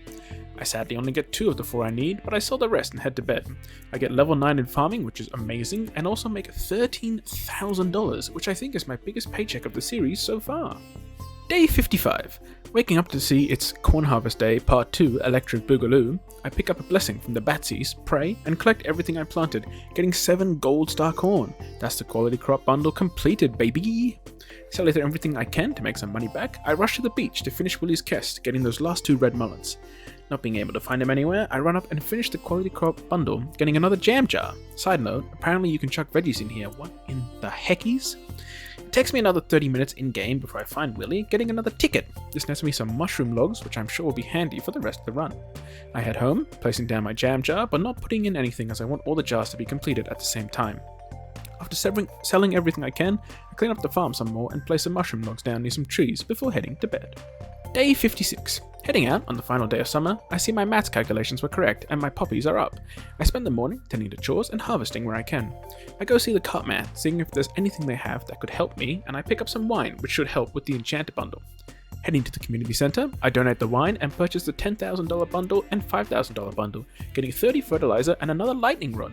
I sadly only get 2 of the 4 I need, but I sell the rest and head to bed. I get level 9 in farming, which is amazing, and also make $13,000, which I think is my biggest paycheck of the series so far. Day 55. Waking up to see it's Corn Harvest Day Part 2 Electric Boogaloo, I pick up a blessing from the batsies, pray, and collect everything I planted, getting 7 gold star corn. That's the quality crop bundle completed, baby! Selling everything I can to make some money back, I rush to the beach to finish Willy's quest, getting those last 2 red mullets. Not being able to find them anywhere, I run up and finish the quality crop bundle, getting another jam jar. Side note, apparently you can chuck veggies in here. What in the heckies? It takes me another 30 minutes in-game before I find Willy, getting another ticket. This nets me some mushroom logs, which I'm sure will be handy for the rest of the run. I head home, placing down my jam jar, but not putting in anything as I want all the jars to be completed at the same time. After selling everything I can, I clean up the farm some more and place some mushroom logs down near some trees before heading to bed. Day 56. Heading out on the final day of summer, I see my maths calculations were correct and my poppies are up. I spend the morning tending to chores and harvesting where I can. I go see the cartman, seeing if there's anything they have that could help me, and I pick up some wine which should help with the enchanted bundle. Heading to the community center, I donate the wine and purchase the $10,000 bundle and $5,000 bundle, getting 30 fertilizer and another lightning rod.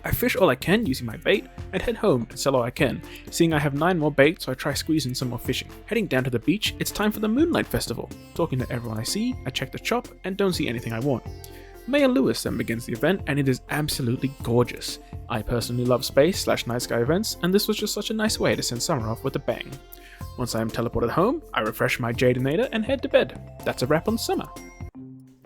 I fish all I can using my bait and head home and sell all I can, seeing I have 9 more bait, so I try squeezing some more fishing. Heading down to the beach, it's time for the Moonlight festival. Talking to everyone I see, I check the shop and don't see anything I want. Mayor Lewis then begins the event and it is absolutely gorgeous. I personally love space/night sky events, and this was just such a nice way to send summer off with a bang. Once I am teleported home, I refresh my Jadenator and head to bed. That's a wrap on summer.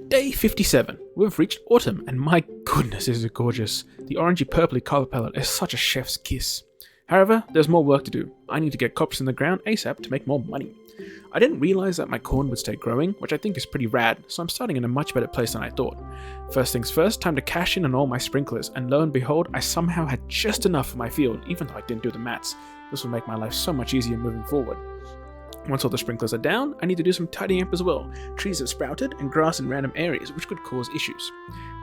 Day 57. We've reached autumn, and my goodness is it gorgeous. The orangey purpley color palette is such a chef's kiss. However, there's more work to do. I need to get crops in the ground ASAP to make more money. I didn't realize that my corn would stay growing, which I think is pretty rad, so I'm starting in a much better place than I thought. First things first, time to cash in on all my sprinklers, and lo and behold, I somehow had just enough for my field, even though I didn't do the maths. This will make my life so much easier moving forward. Once all the sprinklers are down, I need to do some tidying up as well. Trees have sprouted and grass in random areas, which could cause issues.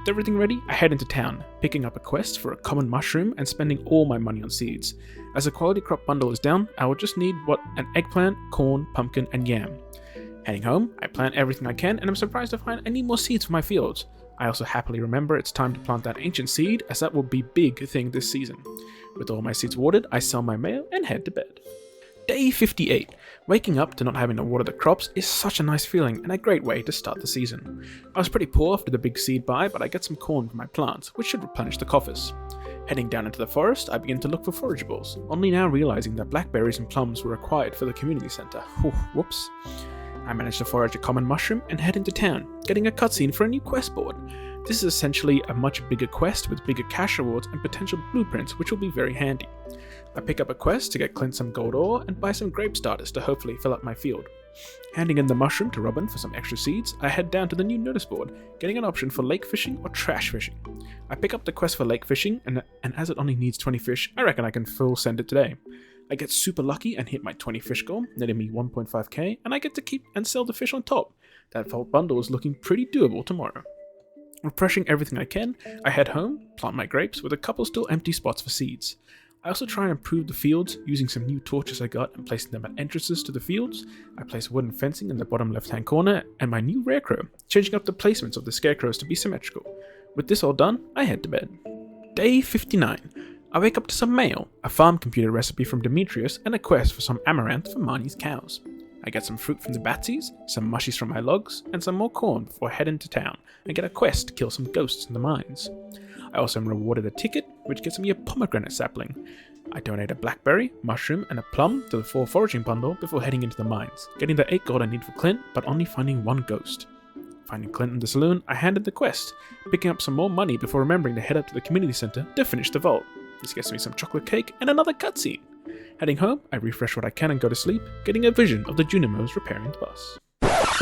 With everything ready, I head into town, picking up a quest for a common mushroom and spending all my money on seeds. As the quality crop bundle is down, I will just need an eggplant, corn, pumpkin, and yam. Heading home, I plant everything I can, and I'm surprised to find I need more seeds for my fields. I also happily remember it's time to plant that ancient seed, as that will be a big thing this season. With all my seeds watered, I sell my mail and head to bed. Day 58. Waking up to not having to water the crops is such a nice feeling and a great way to start the season. I was pretty poor after the big seed buy, but I get some corn from my plants, which should replenish the coffers. Heading down into the forest, I begin to look for forageables, only now realizing that blackberries and plums were required for the community center. Whoops. I managed to forage a common mushroom and head into town, getting a cutscene for a new quest board. This is essentially a much bigger quest with bigger cash rewards and potential blueprints, which will be very handy. I pick up a quest to get Clint some gold ore and buy some grape starters to hopefully fill up my field. Handing in the mushroom to Robin for some extra seeds, I head down to the new notice board, getting an option for lake fishing or trash fishing. I pick up the quest for lake fishing, and as it only needs 20 fish, I reckon I can full send it today. I get super lucky and hit my 20 fish goal, netting me 1.5k, and I get to keep and sell the fish on top. That vault bundle is looking pretty doable tomorrow. Refreshing everything I can, I head home, plant my grapes with a couple still empty spots for seeds. I also try and improve the fields using some new torches I got and placing them at entrances to the fields. I place wooden fencing in the bottom left hand corner and my new rarecrow, changing up the placements of the scarecrows to be symmetrical. With this all done, I head to bed. Day 59. I wake up to some mail, a farm computer recipe from Demetrius, and a quest for some amaranth for Marnie's cows. I get some fruit from the Batsies, some mushies from my logs, and some more corn before heading to town and get a quest to kill some ghosts in the mines. I also am rewarded a ticket, which gets me a pomegranate sapling. I donate a blackberry, mushroom, and a plum to the 4 foraging bundle before heading into the mines, getting the 8 gold I need for Clint, but only finding 1 ghost. Finding Clint in the saloon, I handed the quest, picking up some more money before remembering to head up to the community center to finish the vault. This gets me some chocolate cake and another cutscene. Heading home, I refresh what I can and go to sleep, getting a vision of the Junimos repairing the bus.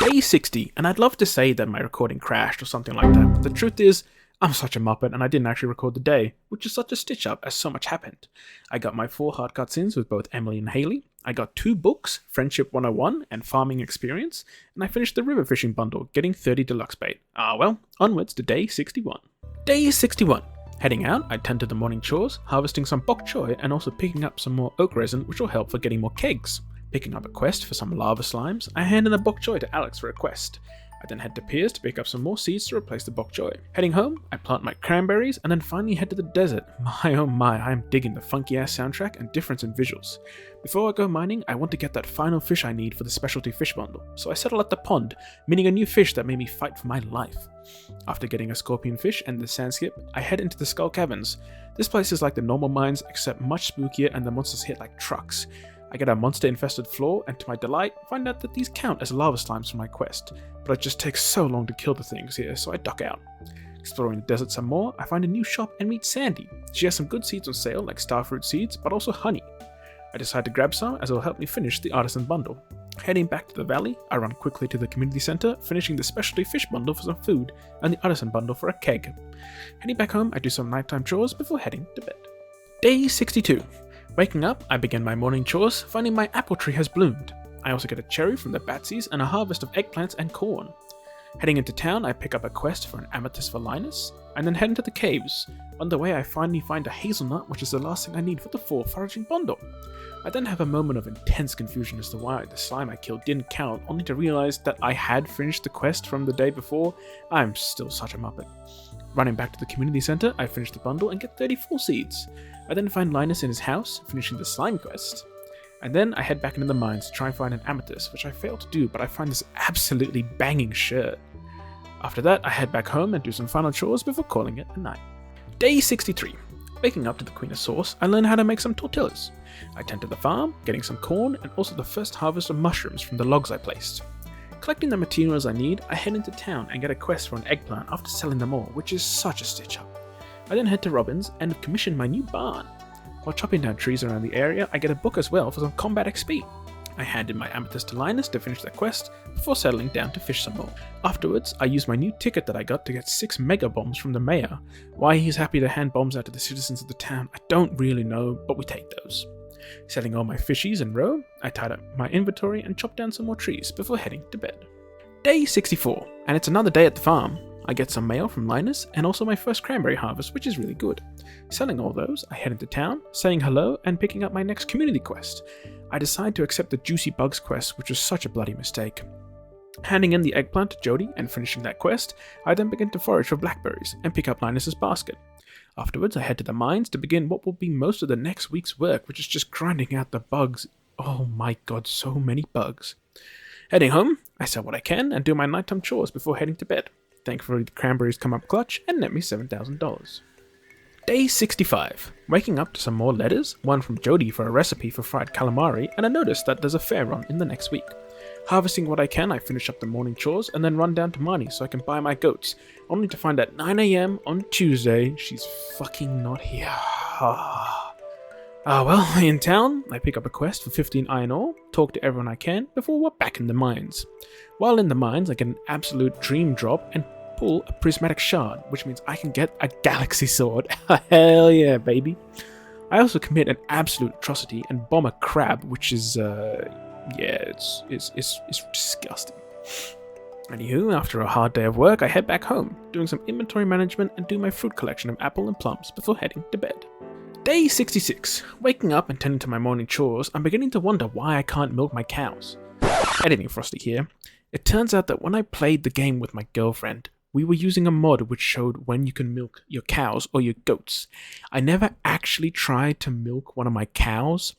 Day 60, and I'd love to say that my recording crashed or something like that, but the truth is, I'm such a muppet and I didn't actually record the day, which is such a stitch up as so much happened. I got my 4 hard cutscenes with both Emily and Haley, I got 2 books, Friendship 101 and Farming Experience, and I finished the river fishing bundle, getting 30 deluxe bait. Well, onwards to day 61. Day 61. Heading out, I tend to the morning chores, harvesting some bok choy and also picking up some more oak resin which will help for getting more kegs. Picking up a quest for some lava slimes, I hand in a bok choy to Alex for a quest. I then head to Piers to pick up some more seeds to replace the bok choy. Heading home, I plant my cranberries and then finally head to the desert. My oh my, I am digging the funky ass soundtrack and difference in visuals. Before I go mining, I want to get that final fish I need for the specialty fish bundle, so I settle at the pond, meaning a new fish that made me fight for my life. After getting a scorpion fish and the sand skip, I head into the skull caverns. This place is like the normal mines except much spookier and the monsters hit like trucks. I get a monster-infested floor, and to my delight, find out that these count as lava slimes for my quest, but it just takes so long to kill the things here, so I duck out. Exploring the desert some more, I find a new shop and meet Sandy. She has some good seeds on sale, like starfruit seeds, but also honey. I decide to grab some, as it will help me finish the artisan bundle. Heading back to the valley, I run quickly to the community center, finishing the specialty fish bundle for some food, and the artisan bundle for a keg. Heading back home, I do some nighttime chores before heading to bed. Day 62. Waking up, I begin my morning chores, finding my apple tree has bloomed. I also get a cherry from the Batsies and a harvest of eggplants and corn. Heading into town, I pick up a quest for an amethyst for Linus, and then head into the caves. On the way, I finally find a hazelnut, which is the last thing I need for the 4 foraging bundle. I then have a moment of intense confusion as to why the slime I killed didn't count, only to realize that I had finished the quest from the day before. I'm still such a muppet. Running back to the community center, I finish the bundle and get 34 seeds. I then find Linus in his house, finishing the slime quest. And then I head back into the mines to try and find an amethyst, which I failed to do, but I find this absolutely banging shirt. After that, I head back home and do some final chores before calling it a night. Day 63. Waking up to the Queen of Sauce, I learn how to make some tortillas. I tend to the farm, getting some corn, and also the first harvest of mushrooms from the logs I placed. Collecting the materials I need, I head into town and get a quest for an eggplant after selling them all, which is such a stitch up. I then head to Robin's and commission my new barn. While chopping down trees around the area, I get a book as well for some combat XP. I hand in my amethyst to Linus to finish the quest, before settling down to fish some more. Afterwards, I use my new ticket that I got to get 6 mega bombs from the mayor. Why he's happy to hand bombs out to the citizens of the town, I don't really know, but we take those. Setting all my fishies in row, I tied up my inventory and chopped down some more trees before heading to bed. Day 64, and it's another day at the farm. I get some mail from Linus and also my first cranberry harvest, which is really good. Selling all those, I head into town, saying hello and picking up my next community quest. I decide to accept the Juicy Bugs quest, which was such a bloody mistake. Handing in the eggplant to Jody and finishing that quest, I then begin to forage for blackberries and pick up Linus's basket. Afterwards, I head to the mines to begin what will be most of the next week's work, which is just grinding out the bugs. Oh my god, so many bugs. Heading home, I sell what I can and do my nighttime chores before heading to bed. Thankfully, the cranberries come up clutch and net me $7,000. Day 65. Waking up to some more letters, one from Jody for a recipe for fried calamari, and a notice that there's a fair run in the next week. Harvesting what I can, I finish up the morning chores and then run down to Marnie so I can buy my goats, only to find at 9 AM on Tuesday, she's fucking not here. Well, in town, I pick up a quest for 15 iron ore, talk to everyone I can, before we're back in the mines. While in the mines, I get an absolute dream drop and pull a prismatic shard, which means I can get a galaxy sword. Hell yeah, baby. I also commit an absolute atrocity and bomb a crab, which is, it's disgusting. Anywho, after a hard day of work, I head back home, doing some inventory management and do my fruit collection of apple and plums before heading to bed. Day 66. Waking up and tending to my morning chores, I'm beginning to wonder why I can't milk my cows. Editing Frosty here. It turns out that when I played the game with my girlfriend, we were using a mod which showed when you can milk your cows or your goats. I never actually tried to milk one of my cows,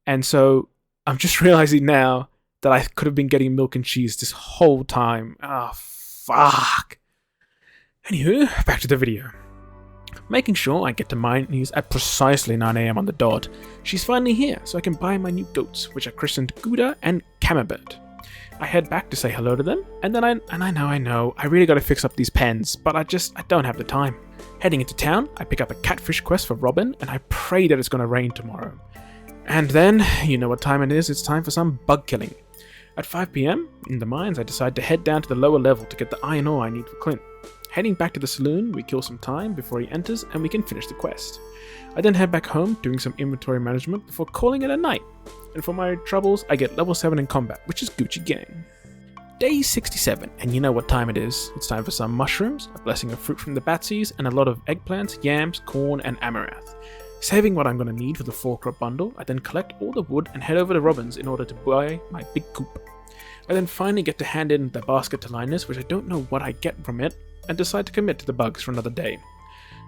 and so I'm just realizing now that I could have been getting milk and cheese this whole time. Fuck. Anywho, back to the video. Making sure I get to Minnie's at precisely 9 AM on the dot. She's finally here, so I can buy my new goats, which are christened Gouda and Camembert. I head back to say hello to them, and then I know, I really gotta fix up these pens, but I don't have the time. Heading into town, I pick up a catfish quest for Robin, and I pray that it's gonna rain tomorrow. And then, you know what time it is, it's time for some bug killing. At 5 PM, in the mines, I decide to head down to the lower level to get the iron ore I need for Clint. Heading back to the saloon, we kill some time before he enters and we can finish the quest. I then head back home, doing some inventory management before calling it a night. And for my troubles, I get level 7 in combat, which is Gucci gang. Day 67, and you know what time it is. It's time for some mushrooms, a blessing of fruit from the Batsies, and a lot of eggplants, yams, corn, and amaranth. Saving what I'm going to need for the 4-crop bundle, I then collect all the wood and head over to Robin's in order to buy my big coop. I then finally get to hand in the basket to Linus, which I don't know what I get from it, and decide to commit to the bugs for another day.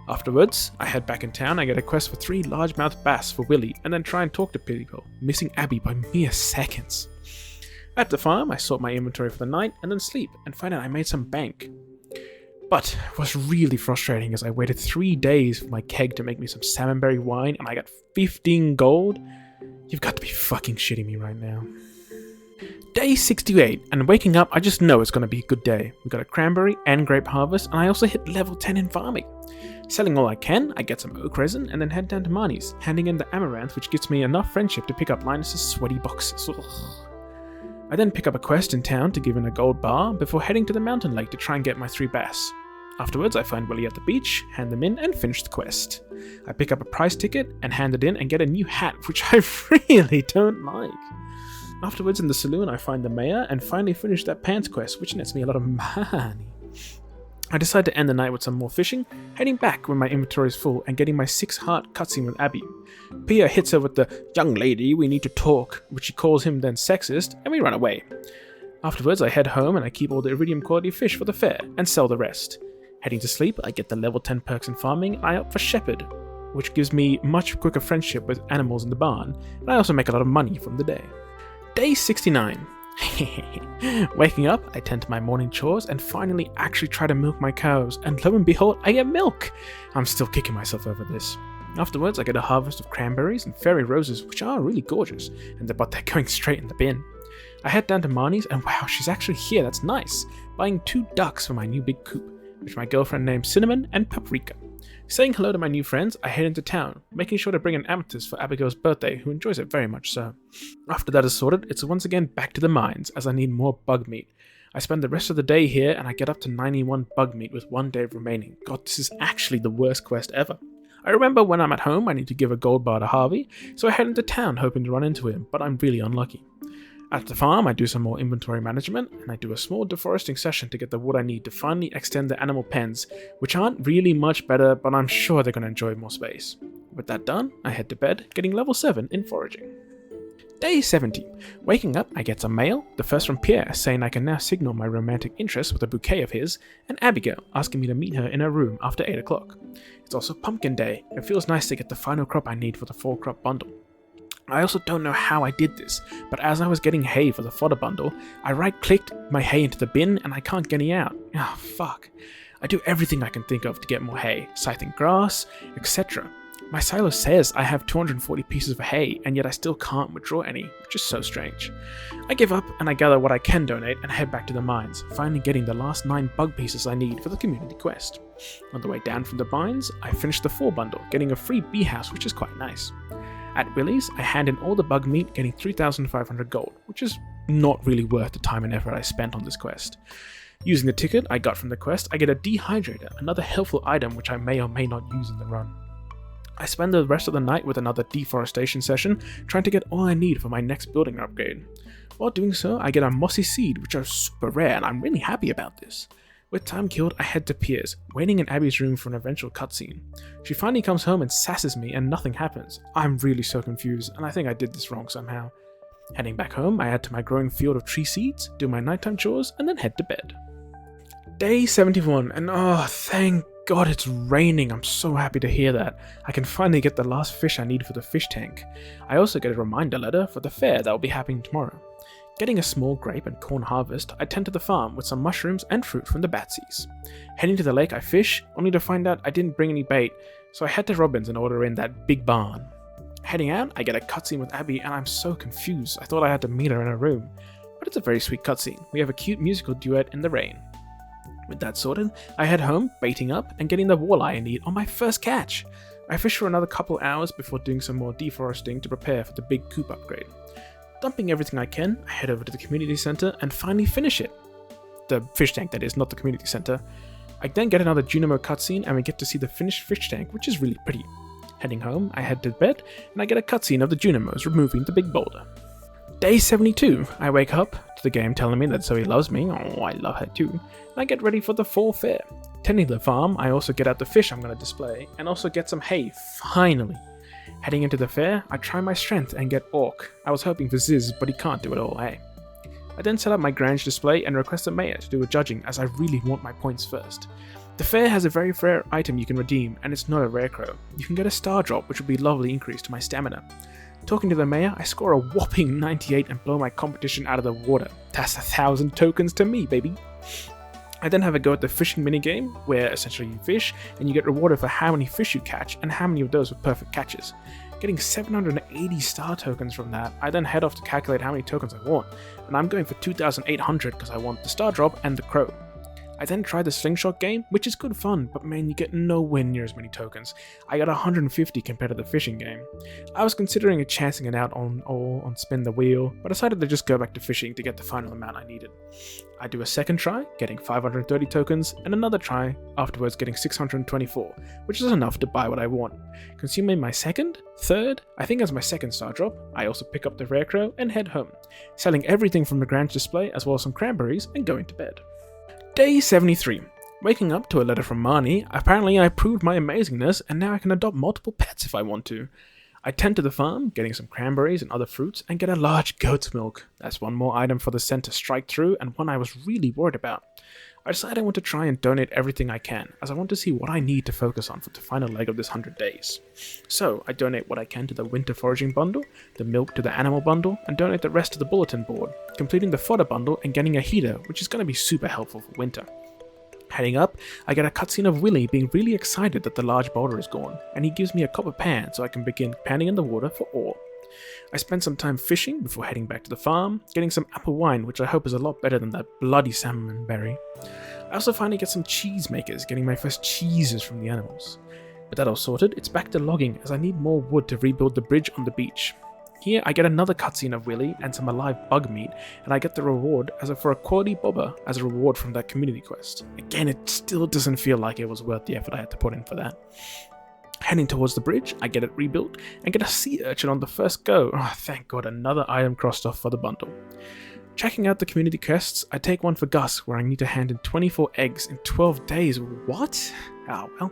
Afterwards, I head back in town, I get a quest for 3 largemouth bass for Willy, and then try and talk to people, missing Abby by mere seconds. At the farm, I sort my inventory for the night, and then sleep, and find out I made some bank. But what's really frustrating is I waited 3 days for my keg to make me some salmonberry wine, and I got 15 gold? You've got to be fucking shitting me right now. Day 68, and waking up, I just know it's going to be a good day. We got a cranberry and grape harvest, and I also hit level 10 in farming. Selling all I can, I get some oak resin, and then head down to Marnie's, handing in the amaranth, which gets me enough friendship to pick up Linus's sweaty boxes. Ugh. I then pick up a quest in town to give in a gold bar, before heading to the mountain lake to try and get my 3 bass. Afterwards, I find Willy at the beach, hand them in, and finish the quest. I pick up a prize ticket, and hand it in, and get a new hat, which I really don't like. Afterwards in the saloon I find the mayor and finally finish that pants quest, which nets me a lot of money. I decide to end the night with some more fishing, heading back when my inventory is full and getting my 6-heart cutscene with Abby. Pia hits her with the "young lady, we need to talk," which she calls him then sexist, and we run away. Afterwards I head home and I keep all the iridium quality fish for the fair and sell the rest. Heading to sleep, I get the level 10 perks in farming and I opt for Shepherd, which gives me much quicker friendship with animals in the barn, and I also make a lot of money from the day. Day 69. Waking up, I tend to my morning chores and finally actually try to milk my cows, and lo and behold, I get milk! I'm still kicking myself over this. Afterwards, I get a harvest of cranberries and fairy roses, which are really gorgeous, but they're going straight in the bin. I head down to Marnie's, and wow, she's actually here, that's nice, buying 2 ducks for my new big coop, which my girlfriend named Cinnamon and Paprika. Saying hello to my new friends, I head into town, making sure to bring an amethyst for Abigail's birthday, who enjoys it very much so. After that is sorted, it's once again back to the mines, as I need more bug meat. I spend the rest of the day here, and I get up to 91 bug meat with 1 day remaining. God, this is actually the worst quest ever. I remember when I'm at home, I need to give a gold bar to Harvey, so I head into town hoping to run into him, but I'm really unlucky. At the farm, I do some more inventory management, and I do a small deforesting session to get the wood I need to finally extend the animal pens, which aren't really much better, but I'm sure they're going to enjoy more space. With that done, I head to bed, getting level 7 in foraging. Day 70. Waking up, I get some mail, the first from Pierre saying I can now signal my romantic interest with a bouquet of his, and Abigail asking me to meet her in her room after 8 o'clock. It's also pumpkin day. It feels nice to get the final crop I need for the 4-crop bundle. I also don't know how I did this, but as I was getting hay for the fodder bundle, I right-clicked my hay into the bin and I can't get any out. Ah, fuck. I do everything I can think of to get more hay, scything grass, etc. My silo says I have 240 pieces of hay, and yet I still can't withdraw any, which is so strange. I give up and I gather what I can donate and head back to the mines, finally getting the last 9 bug pieces I need for the community quest. On the way down from the mines, I finish the 4 bundle, getting a free bee house, which is quite nice. At Willie's, I hand in all the bug meat, getting 3,500 gold, which is not really worth the time and effort I spent on this quest. Using the ticket I got from the quest, I get a dehydrator, another helpful item which I may or may not use in the run. I spend the rest of the night with another deforestation session, trying to get all I need for my next building upgrade. While doing so, I get a mossy seed, which are super rare, and I'm really happy about this. With time killed, I head to Pierre's, waiting in Abby's room for an eventual cutscene. She finally comes home and sasses me and nothing happens. I'm really so confused, and I think I did this wrong somehow. Heading back home, I add to my growing field of tree seeds, do my nighttime chores, and then head to bed. Day 71, and oh, thank God it's raining. I'm so happy to hear that. I can finally get the last fish I need for the fish tank. I also get a reminder letter for the fair that will be happening tomorrow. Getting a small grape and corn harvest, I tend to the farm with some mushrooms and fruit from the Batsies. Heading to the lake, I fish, only to find out I didn't bring any bait, so I head to Robin's and order in that big barn. Heading out, I get a cutscene with Abby and I'm so confused. I thought I had to meet her in her room. But it's a very sweet cutscene. We have a cute musical duet in the rain. With that sorted, I head home, baiting up, and getting the walleye I need on my first catch. I fish for another couple hours before doing some more deforesting to prepare for the big coop upgrade. Dumping everything I can, I head over to the community center and finally finish it. The fish tank, that is, not the community center. I then get another Junimo cutscene and we get to see the finished fish tank, which is really pretty. Heading home, I head to bed and I get a cutscene of the Junimos removing the big boulder. Day 72. I wake up to the game telling me that Zoe loves me. Oh, I love her too. And I get ready for the fall fair. Tending the farm, I also get out the fish I'm going to display and also get some hay, finally. Heading into the fair, I try my strength and get Orc. I was hoping for Ziz, but he can't do it all, eh? I then set up my Grange display and request the mayor to do a judging as I really want my points first. The fair has a very rare item you can redeem, and it's not a rare crow. You can get a star drop, which will be lovely increase to my stamina. Talking to the mayor, I score a whopping 98 and blow my competition out of the water. That's 1,000 tokens to me, baby! I then have a go at the fishing minigame, where essentially you fish, and you get rewarded for how many fish you catch, and how many of those were perfect catches. Getting 780 star tokens from that, I then head off to calculate how many tokens I want, and I'm going for 2,800 because I want the star drop and the crow. I then tried the slingshot game, which is good fun, but man, you get nowhere near as many tokens. I got 150 compared to the fishing game. I was considering chancing it out on spin the wheel, but decided to just go back to fishing to get the final amount I needed. I do a second try, getting 530 tokens, and another try, afterwards getting 624, which is enough to buy what I want. Consuming my second, third, I think as my second star drop, I also pick up the rare crow and head home, selling everything from the Grange display as well as some cranberries and going to bed. Day 73. Waking up to a letter from Marnie. Apparently I proved my amazingness and now I can adopt multiple pets if I want to. I tend to the farm, getting some cranberries and other fruits, and get a large goat's milk. That's one more item for the scent to strike through, and one I was really worried about. I decided I want to try and donate everything I can, as I want to see what I need to focus on for the final leg of this 100 days. So, I donate what I can to the winter foraging bundle, the milk to the animal bundle, and donate the rest to the bulletin board, completing the fodder bundle and getting a heater, which is going to be super helpful for winter. Heading up, I get a cutscene of Willy being really excited that the large boulder is gone, and he gives me a copper pan so I can begin panning in the water for ore. I spend some time fishing before heading back to the farm, getting some apple wine, which I hope is a lot better than that bloody salmon berry. I also finally get some cheese makers, getting my first cheeses from the animals. With that all sorted, it's back to logging as I need more wood to rebuild the bridge on the beach. Here I get another cutscene of Willy and some alive bug meat, and I get the reward for a quality bobber as a reward from that community quest. Again, it still doesn't feel like it was worth the effort I had to put in for that. Heading towards the bridge, I get it rebuilt and get a sea urchin on the first go. Oh, thank god, another item crossed off for the bundle. Checking out the community quests, I take one for Gus where I need to hand in 24 eggs in 12 days. What? Oh well.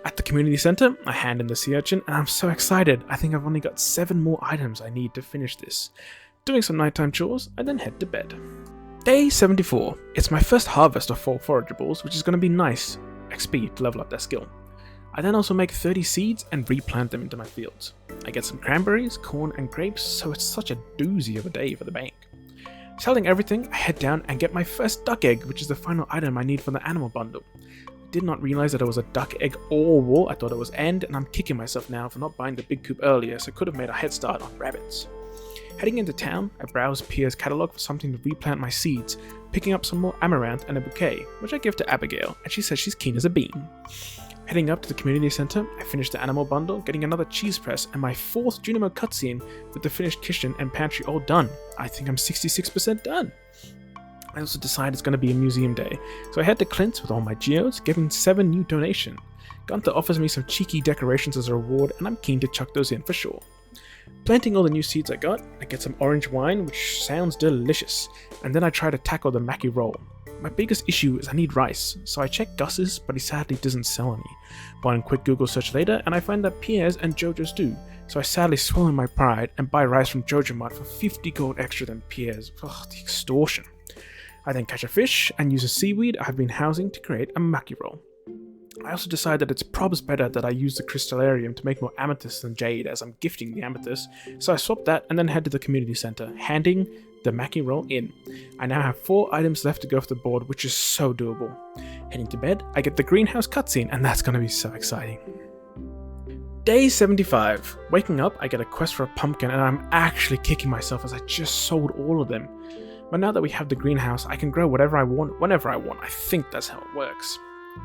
At the community center, I hand in the sea urchin and I'm so excited. I think I've only got 7 more items I need to finish this. Doing some nighttime chores, I then head to bed. Day 74. It's my first harvest of fall forageables, which is going to be nice XP to level up their skill. I then also make 30 seeds and replant them into my fields. I get some cranberries, corn and grapes, so it's such a doozy of a day for the bank. Selling everything, I head down and get my first duck egg, which is the final item I need for the animal bundle. Did not realize that it was a duck egg or wool. I thought it was end, and I'm kicking myself now for not buying the big coop earlier, so I could have made a head start on rabbits. Heading into town, I browse Pierre's catalog for something to replant my seeds, picking up some more amaranth and a bouquet, which I give to Abigail, and she says she's keen as a bean. Heading up to the community center, I finish the animal bundle, getting another cheese press and my 4th Junimo cutscene with the finished kitchen and pantry all done. I think I'm 66% done. I also decide it's going to be a museum day, so I head to Clint's with all my geodes, giving 7 new donation. Gunther offers me some cheeky decorations as a reward, and I'm keen to chuck those in for sure. Planting all the new seeds I got, I get some orange wine, which sounds delicious, and then I try to tackle the Mackie roll. My biggest issue is I need rice, so I check Gus's, but he sadly doesn't sell any. One quick Google search later, and I find that Pierre's and Jojo's do, so I sadly swallow my pride and buy rice from Jojo Mart for 50 gold extra than Pierre's. Ugh, the extortion. I then catch a fish and use a seaweed I've been housing to create a Mackie roll. I also decide that it's probs better that I use the crystallarium to make more amethyst than jade, as I'm gifting the amethyst, so I swap that and then head to the community center, handing the Mackie roll in. I now have 4 items left to go off the board, which is so doable. Heading to bed, I get the greenhouse cutscene, and that's going to be so exciting. Day 75. Waking up, I get a quest for a pumpkin, and I'm actually kicking myself as I just sold all of them. But now that we have the greenhouse, I can grow whatever I want, whenever I want. I think that's how it works.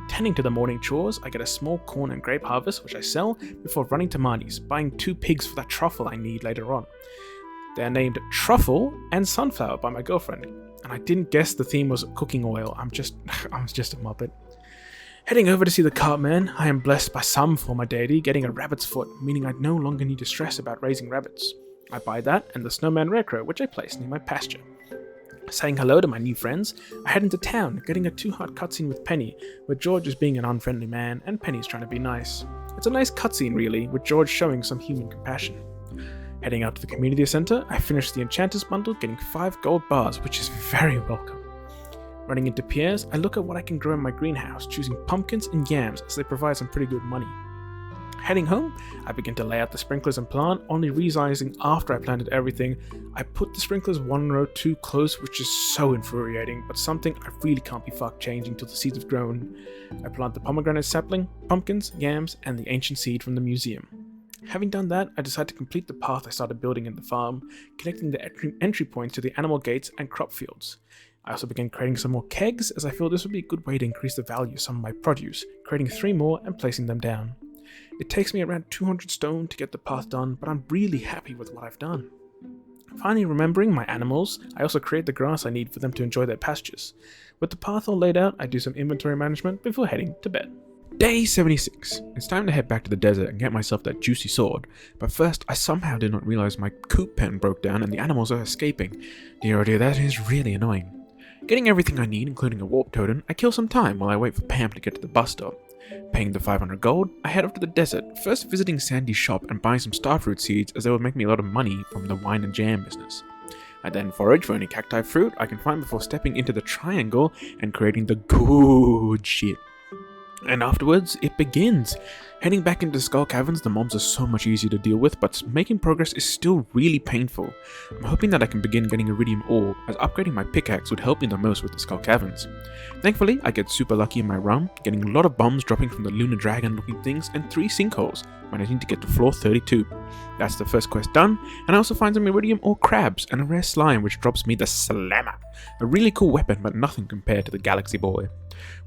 Tending to the morning chores, I get a small corn and grape harvest, which I sell, before running to Marnie's, buying 2 pigs for that truffle I need later on. They are named Truffle and Sunflower by my girlfriend, and I didn't guess the theme was cooking oil. I'm just a muppet. Heading over to see the Cartman, I am blessed by some form of deity getting a rabbit's foot, meaning I no longer need to stress about raising rabbits. I buy that and the Snowman Rarecrow, which I place near my pasture. Saying hello to my new friends, I head into town, getting a 2-heart cutscene with Penny, where George is being an unfriendly man and Penny's trying to be nice. It's a nice cutscene really, with George showing some human compassion. Heading out to the community center, I finish the Enchanter's bundle, getting 5 gold bars, which is very welcome. Running into Pierre's, I look at what I can grow in my greenhouse, choosing pumpkins and yams as they provide some pretty good money. Heading home, I begin to lay out the sprinklers and plant, only realizing after I planted everything, I put the sprinklers 1 row too close, which is so infuriating, but something I really can't be fucked changing till the seeds have grown. I plant the pomegranate sapling, pumpkins, yams, and the ancient seed from the museum. Having done that, I decide to complete the path I started building in the farm, connecting the entry points to the animal gates and crop fields. I also began creating some more kegs as I feel this would be a good way to increase the value of some of my produce, creating 3 more and placing them down. It takes me around 200 stone to get the path done, but I'm really happy with what I've done. Finally remembering my animals, I also create the grass I need for them to enjoy their pastures. With the path all laid out, I do some inventory management before heading to bed. Day 76. It's time to head back to the desert and get myself that juicy sword, but first I somehow did not realize my coop pen broke down and the animals are escaping. Dear oh dear, that is really annoying. Getting everything I need, including a warp totem, I kill some time while I wait for Pam to get to the bus stop. Paying the 500 gold, I head off to the desert, first visiting Sandy's shop and buying some starfruit seeds as they would make me a lot of money from the wine and jam business. I then forage for any cacti fruit I can find before stepping into the triangle and creating the good shit. And afterwards, it begins. Heading back into the Skull Caverns, the mobs are so much easier to deal with, but making progress is still really painful. I'm hoping that I can begin getting iridium ore, as upgrading my pickaxe would help me the most with the Skull Caverns. Thankfully, I get super lucky in my run, getting a lot of bombs dropping from the lunar dragon looking things and 3 sinkholes, managing to get to floor 32. That's the first quest done, and I also find some iridium ore crabs and a rare slime which drops me the Slammer, a really cool weapon but nothing compared to the Galaxy Boy.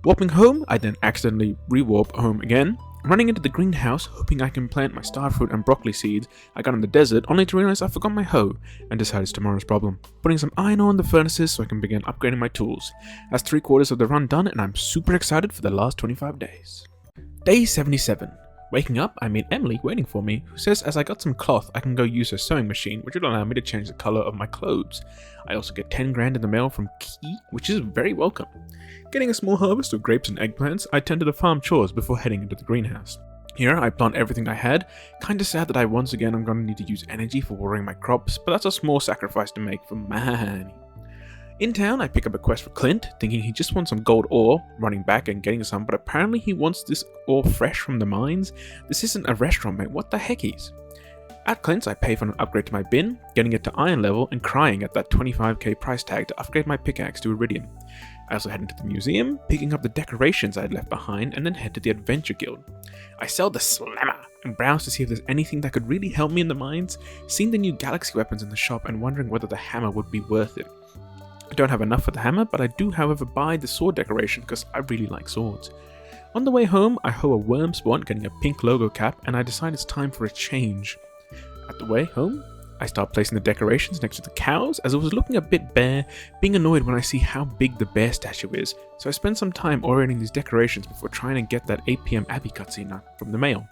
Warping home, I then accidentally re-warp home again, running into the greenhouse hoping I can plant my starfruit and broccoli seeds I got in the desert, only to realize I forgot my hoe and decide it's tomorrow's problem. Putting some iron ore in the furnaces so I can begin upgrading my tools. That's 3/4 of the run done and I'm super excited for the last 25 days. Day 77. Waking up, I meet Emily waiting for me, who says as I got some cloth I can go use her sewing machine, which would allow me to change the color of my clothes. I also get 10 grand in the mail from Key, which is very welcome. Getting a small harvest of grapes and eggplants, I tend to the farm chores before heading into the greenhouse. Here, I plant everything I had. Kinda sad that I once again am gonna need to use energy for watering my crops, but that's a small sacrifice to make for money. In town, I pick up a quest for Clint, thinking he just wants some gold ore, running back and getting some, but apparently he wants this ore fresh from the mines. This isn't a restaurant, mate, what the heckies? At Clint's, I pay for an upgrade to my bin, getting it to iron level and crying at that 25k price tag to upgrade my pickaxe to iridium. I also head into the museum, picking up the decorations I had left behind, and then head to the Adventure Guild. I sell the Slammer and browse to see if there's anything that could really help me in the mines, seeing the new galaxy weapons in the shop and wondering whether the hammer would be worth it. I don't have enough for the hammer, but I do however buy the sword decoration because I really like swords. On the way home, I hoe a worm spawn getting a pink logo cap and I decide it's time for a change. At the way home, I start placing the decorations next to the cows as it was looking a bit bare, being annoyed when I see how big the bear statue is, so I spend some time orienting these decorations before trying to get that 8 PM Abby cutscene from the mail.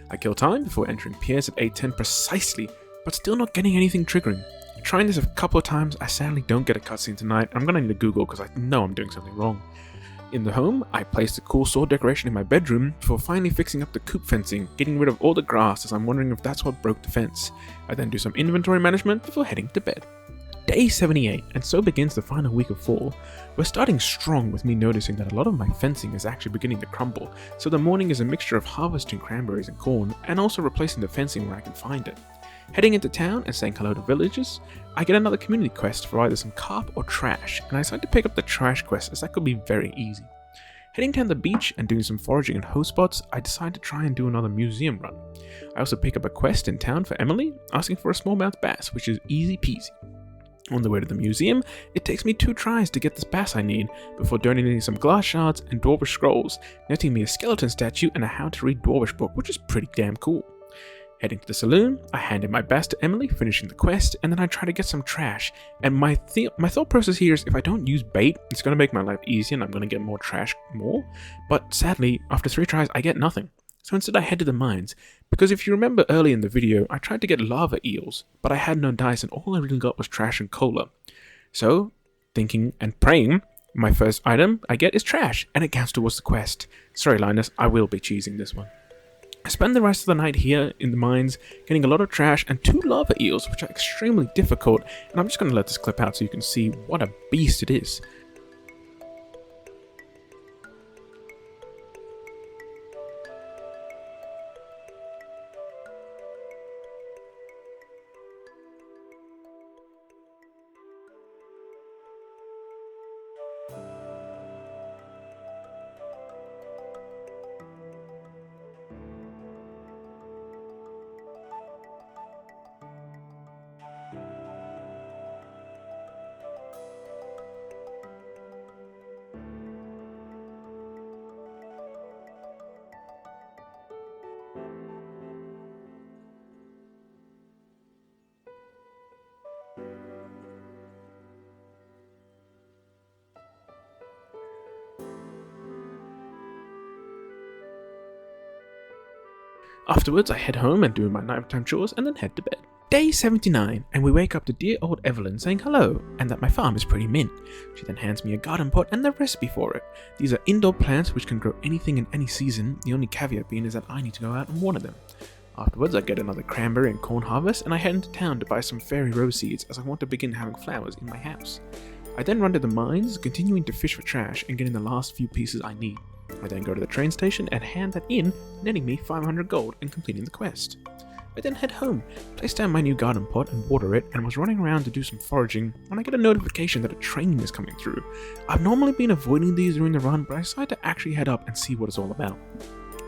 I kill time before entering Piers at 8:10 precisely, but still not getting anything triggering. Trying this a couple of times, I sadly don't get a cutscene tonight. I'm gonna need to Google because I know I'm doing something wrong. In the home, I placed a cool sword decoration in my bedroom before finally fixing up the coop fencing, getting rid of all the grass as I'm wondering if that's what broke the fence. I then do some inventory management before heading to bed. Day 78, and so begins the final week of fall. We're starting strong with me noticing that a lot of my fencing is actually beginning to crumble, so the morning is a mixture of harvesting cranberries and corn, and also replacing the fencing where I can find it. Heading into town and saying hello to villagers, I get another community quest for either some carp or trash, and I decide to pick up the trash quest as that could be very easy. Heading down the beach and doing some foraging in host spots, I decide to try and do another museum run. I also pick up a quest in town for Emily, asking for a smallmouth bass, which is easy peasy. On the way to the museum, it takes me 2 tries to get this bass I need, before donating some glass shards and dwarvish scrolls, netting me a skeleton statue and a how to read dwarvish book, which is pretty damn cool. Heading to the saloon, I hand in my bass to Emily, finishing the quest, and then I try to get some trash. And my thought process here is if I don't use bait, it's going to make my life easier and I'm going to get more trash more. But sadly, after 3 tries, I get nothing. So instead I head to the mines, because if you remember early in the video, I tried to get lava eels, but I had no dice and all I really got was trash and cola. So, thinking and praying, my first item I get is trash, and it counts towards the quest. Sorry Linus, I will be cheesing this one. I spend the rest of the night here in the mines, getting a lot of trash and 2 lava eels, which are extremely difficult, and I'm just going to let this clip out so you can see what a beast it is. Afterwards, I head home and do my nighttime chores and then head to bed. Day 79, and we wake up to dear old Evelyn saying hello, and that my farm is pretty mint. She then hands me a garden pot and the recipe for it. These are indoor plants which can grow anything in any season, the only caveat being is that I need to go out and water them. Afterwards, I get another cranberry and corn harvest, and I head into town to buy some fairy rose seeds as I want to begin having flowers in my house. I then run to the mines, continuing to fish for trash and getting the last few pieces I need. I then go to the train station and hand that in, netting me 500 gold and completing the quest. I then head home, place down my new garden pot and water it, and was running around to do some foraging when I get a notification that a train is coming through. I've normally been avoiding these during the run, but I decided to actually head up and see what it's all about.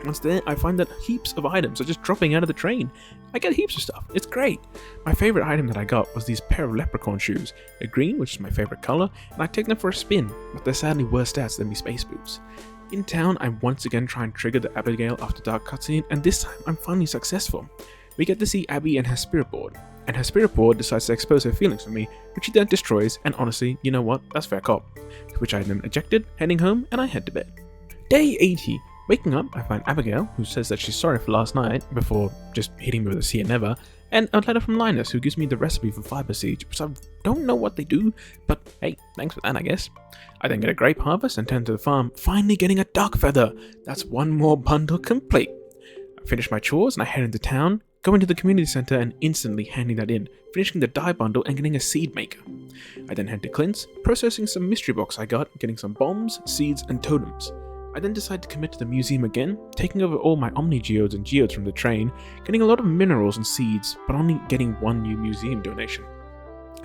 Once there, I find that heaps of items are just dropping out of the train. I get heaps of stuff, it's great. My favourite item that I got was these pair of leprechaun shoes. They're green, which is my favourite colour, and I take them for a spin, but they're sadly worse stats than me space boots. In town, I once again try and trigger the Abigail After Dark cutscene, and this time I'm finally successful. We get to see Abby and her spirit board, and her spirit board decides to expose her feelings for me, which she then destroys, and honestly, you know what, that's fair cop. Which I then ejected, heading home, and I head to bed. Day 80. Waking up, I find Abigail, who says that she's sorry for last night, before just hitting me with a see it never, and a letter from Linus, who gives me the recipe for fiber seeds, which I don't know what they do, but hey, thanks for that, I guess. I then get a grape harvest and turn to the farm, finally getting a duck feather. That's one more bundle complete. I finish my chores and I head into town, going to the community center and instantly handing that in, finishing the dye bundle and getting a seed maker. I then head to Clint's, processing some mystery box I got, getting some bombs, seeds, and totems. I then decide to commit to the museum again, taking over all my Omni Geodes and Geodes from the train, getting a lot of minerals and seeds, but only getting one new museum donation.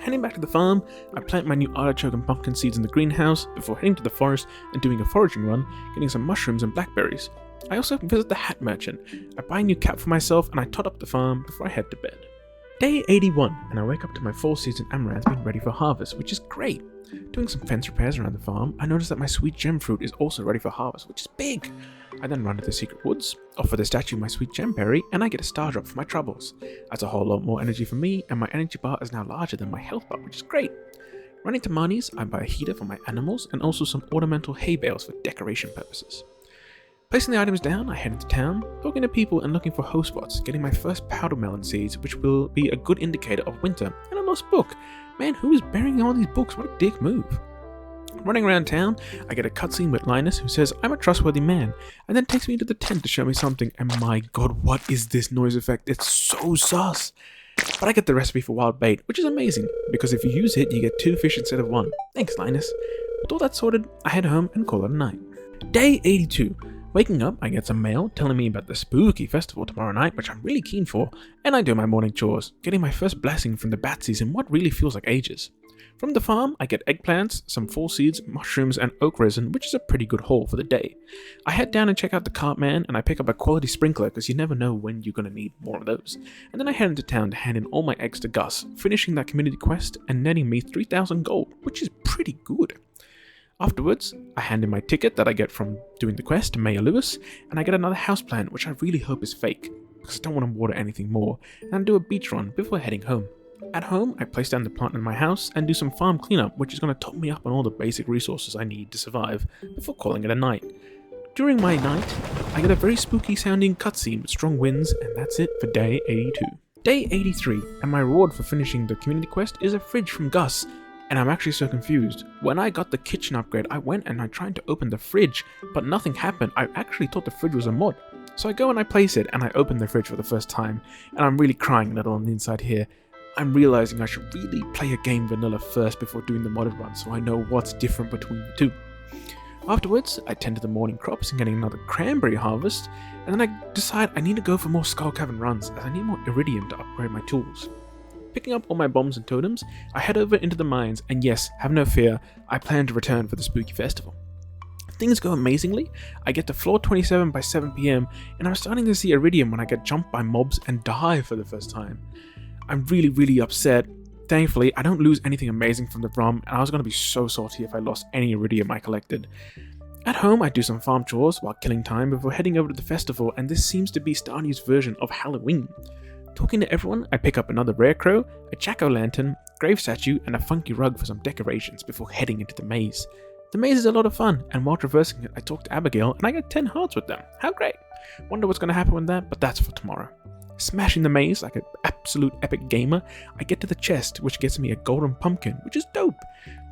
Heading back to the farm, I plant my new artichoke and pumpkin seeds in the greenhouse before heading to the forest and doing a foraging run, getting some mushrooms and blackberries. I also visit the hat merchant. I buy a new cap for myself and I tot up the farm before I head to bed. Day 81, and I wake up to my fall season amaranth being ready for harvest, which is great. Doing some fence repairs around the farm, I notice that my sweet gem fruit is also ready for harvest, which is big. I then run to the secret woods, offer the statue my sweet gem berry, and I get a star drop for my troubles. That's a whole lot more energy for me, and my energy bar is now larger than my health bar, which is great. Running to Marnie's, I buy a heater for my animals, and also some ornamental hay bales for decoration purposes. Placing the items down, I head into town, talking to people and looking for host spots, getting my first powder melon seeds, which will be a good indicator of winter, and a lost book. Man, who is burying all these books? What a dick move. Running around town, I get a cutscene with Linus who says I'm a trustworthy man, and then takes me into the tent to show me something, and my god, what is this noise effect? It's so sus! But I get the recipe for wild bait, which is amazing, because if you use it, you get 2 fish instead of 1. Thanks, Linus. With all that sorted, I head home and call it a night. Day 82. Waking up, I get some mail telling me about the spooky festival tomorrow night, which I'm really keen for, and I do my morning chores, getting my first blessing from the Batsies in what really feels like ages. From the farm, I get eggplants, some fall seeds, mushrooms, and oak resin, which is a pretty good haul for the day. I head down and check out the Cartman, and I pick up a quality sprinkler because you never know when you're going to need more of those. And then I head into town to hand in all my eggs to Gus, finishing that community quest and netting me 3,000 gold, which is pretty good. Afterwards, I hand in my ticket that I get from doing the quest to Mayor Lewis, and I get another houseplant which I really hope is fake, because I don't want to water anything more, and I do a beach run before heading home. At home, I place down the plant in my house and do some farm cleanup, which is going to top me up on all the basic resources I need to survive, before calling it a night. During my night, I get a very spooky sounding cutscene with strong winds, and that's it for day 82. Day 83, and my reward for finishing the community quest is a fridge from Gus. And I'm actually so confused. When I got the kitchen upgrade, I went and I tried to open the fridge, but nothing happened. I actually thought the fridge was a mod. So I go and I place it, and I open the fridge for the first time, and I'm really crying a little on the inside here. I'm realizing I should really play a game vanilla first before doing the modded run, so I know what's different between the two. Afterwards, I tend to the morning crops and getting another cranberry harvest, and then I decide I need to go for more Skull Cavern runs, as I need more iridium to upgrade my tools. Picking up all my bombs and totems, I head over into the mines, and yes, have no fear, I plan to return for the spooky festival. Things go amazingly. I get to floor 27 by 7 PM, and I'm starting to see iridium when I get jumped by mobs and die for the first time. I'm really upset. Thankfully, I don't lose anything amazing from the ROM, and I was going to be so salty if I lost any iridium I collected. At home, I do some farm chores while killing time before heading over to the festival, and this seems to be Stardew's version of Halloween. Talking to everyone, I pick up another rare crow, a jack-o'-lantern, grave statue, and a funky rug for some decorations before heading into the maze. The maze is a lot of fun, and while traversing it, I talk to Abigail and I get 10 hearts with them. How great! Wonder what's going to happen with that, but that's for tomorrow. Smashing the maze like an absolute epic gamer, I get to the chest, which gets me a golden pumpkin, which is dope.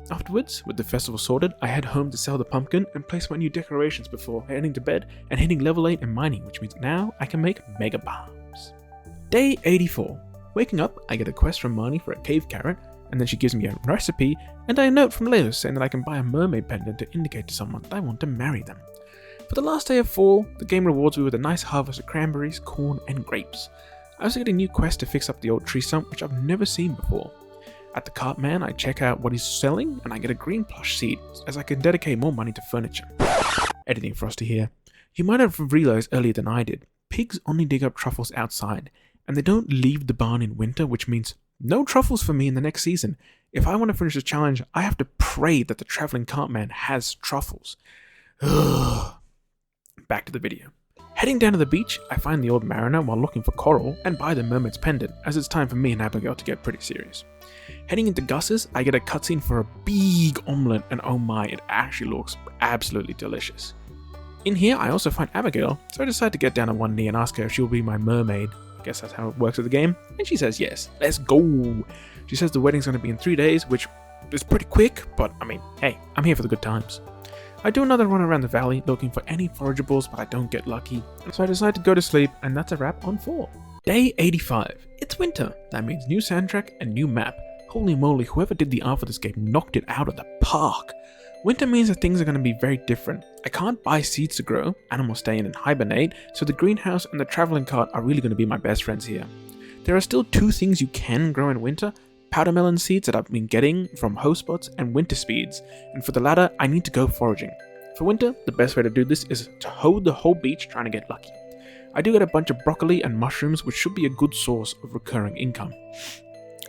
Afterwards, with the festival sorted, I head home to sell the pumpkin and place my new decorations before heading to bed and hitting level 8 in mining, which means now I can make mega bombs. Day 84. Waking up, I get a quest from Marnie for a cave carrot, and then she gives me a recipe and a note from Leo saying that I can buy a mermaid pendant to indicate to someone that I want to marry them. For the last day of fall, the game rewards me with a nice harvest of cranberries, corn, and grapes. I also get a new quest to fix up the old tree stump, which I've never seen before. At the cart man, I check out what he's selling, and I get a green plush seed, as I can dedicate more money to furniture. Editing Frosty here. You might have realized earlier than I did, pigs only dig up truffles outside, and they don't leave the barn in winter, which means no truffles for me in the next season. If I want to finish the challenge, I have to pray that the traveling cart man has truffles. Ugh. Back to the video. Heading down to the beach, I find the old mariner while looking for coral and buy the mermaid's pendant, as it's time for me and Abigail to get pretty serious. Heading into Gus's, I get a cutscene for a big omelette, and oh my, it actually looks absolutely delicious. In here, I also find Abigail, so I decide to get down on one knee and ask her if she will be my mermaid. I guess that's how it works with the game, and she says yes. Let's go! She says the wedding's going to be in 3 days, which is pretty quick, but I mean, hey, I'm here for the good times. I do another run around the valley looking for any forageables, but I don't get lucky, so I decide to go to sleep, and that's a wrap on 4. Day 85. It's winter. That means new soundtrack and new map. Holy moly, whoever did the art for this game knocked it out of the park. Winter means that things are going to be very different. I can't buy seeds to grow, animals stay in and hibernate, so the greenhouse and the traveling cart are really going to be my best friends here. There are still 2 things you can grow in winter: powdermelon seeds that I've been getting from host spots and winter speeds, and for the latter, I need to go foraging. For winter, the best way to do this is to hoe the whole beach trying to get lucky. I do get a bunch of broccoli and mushrooms, which should be a good source of recurring income.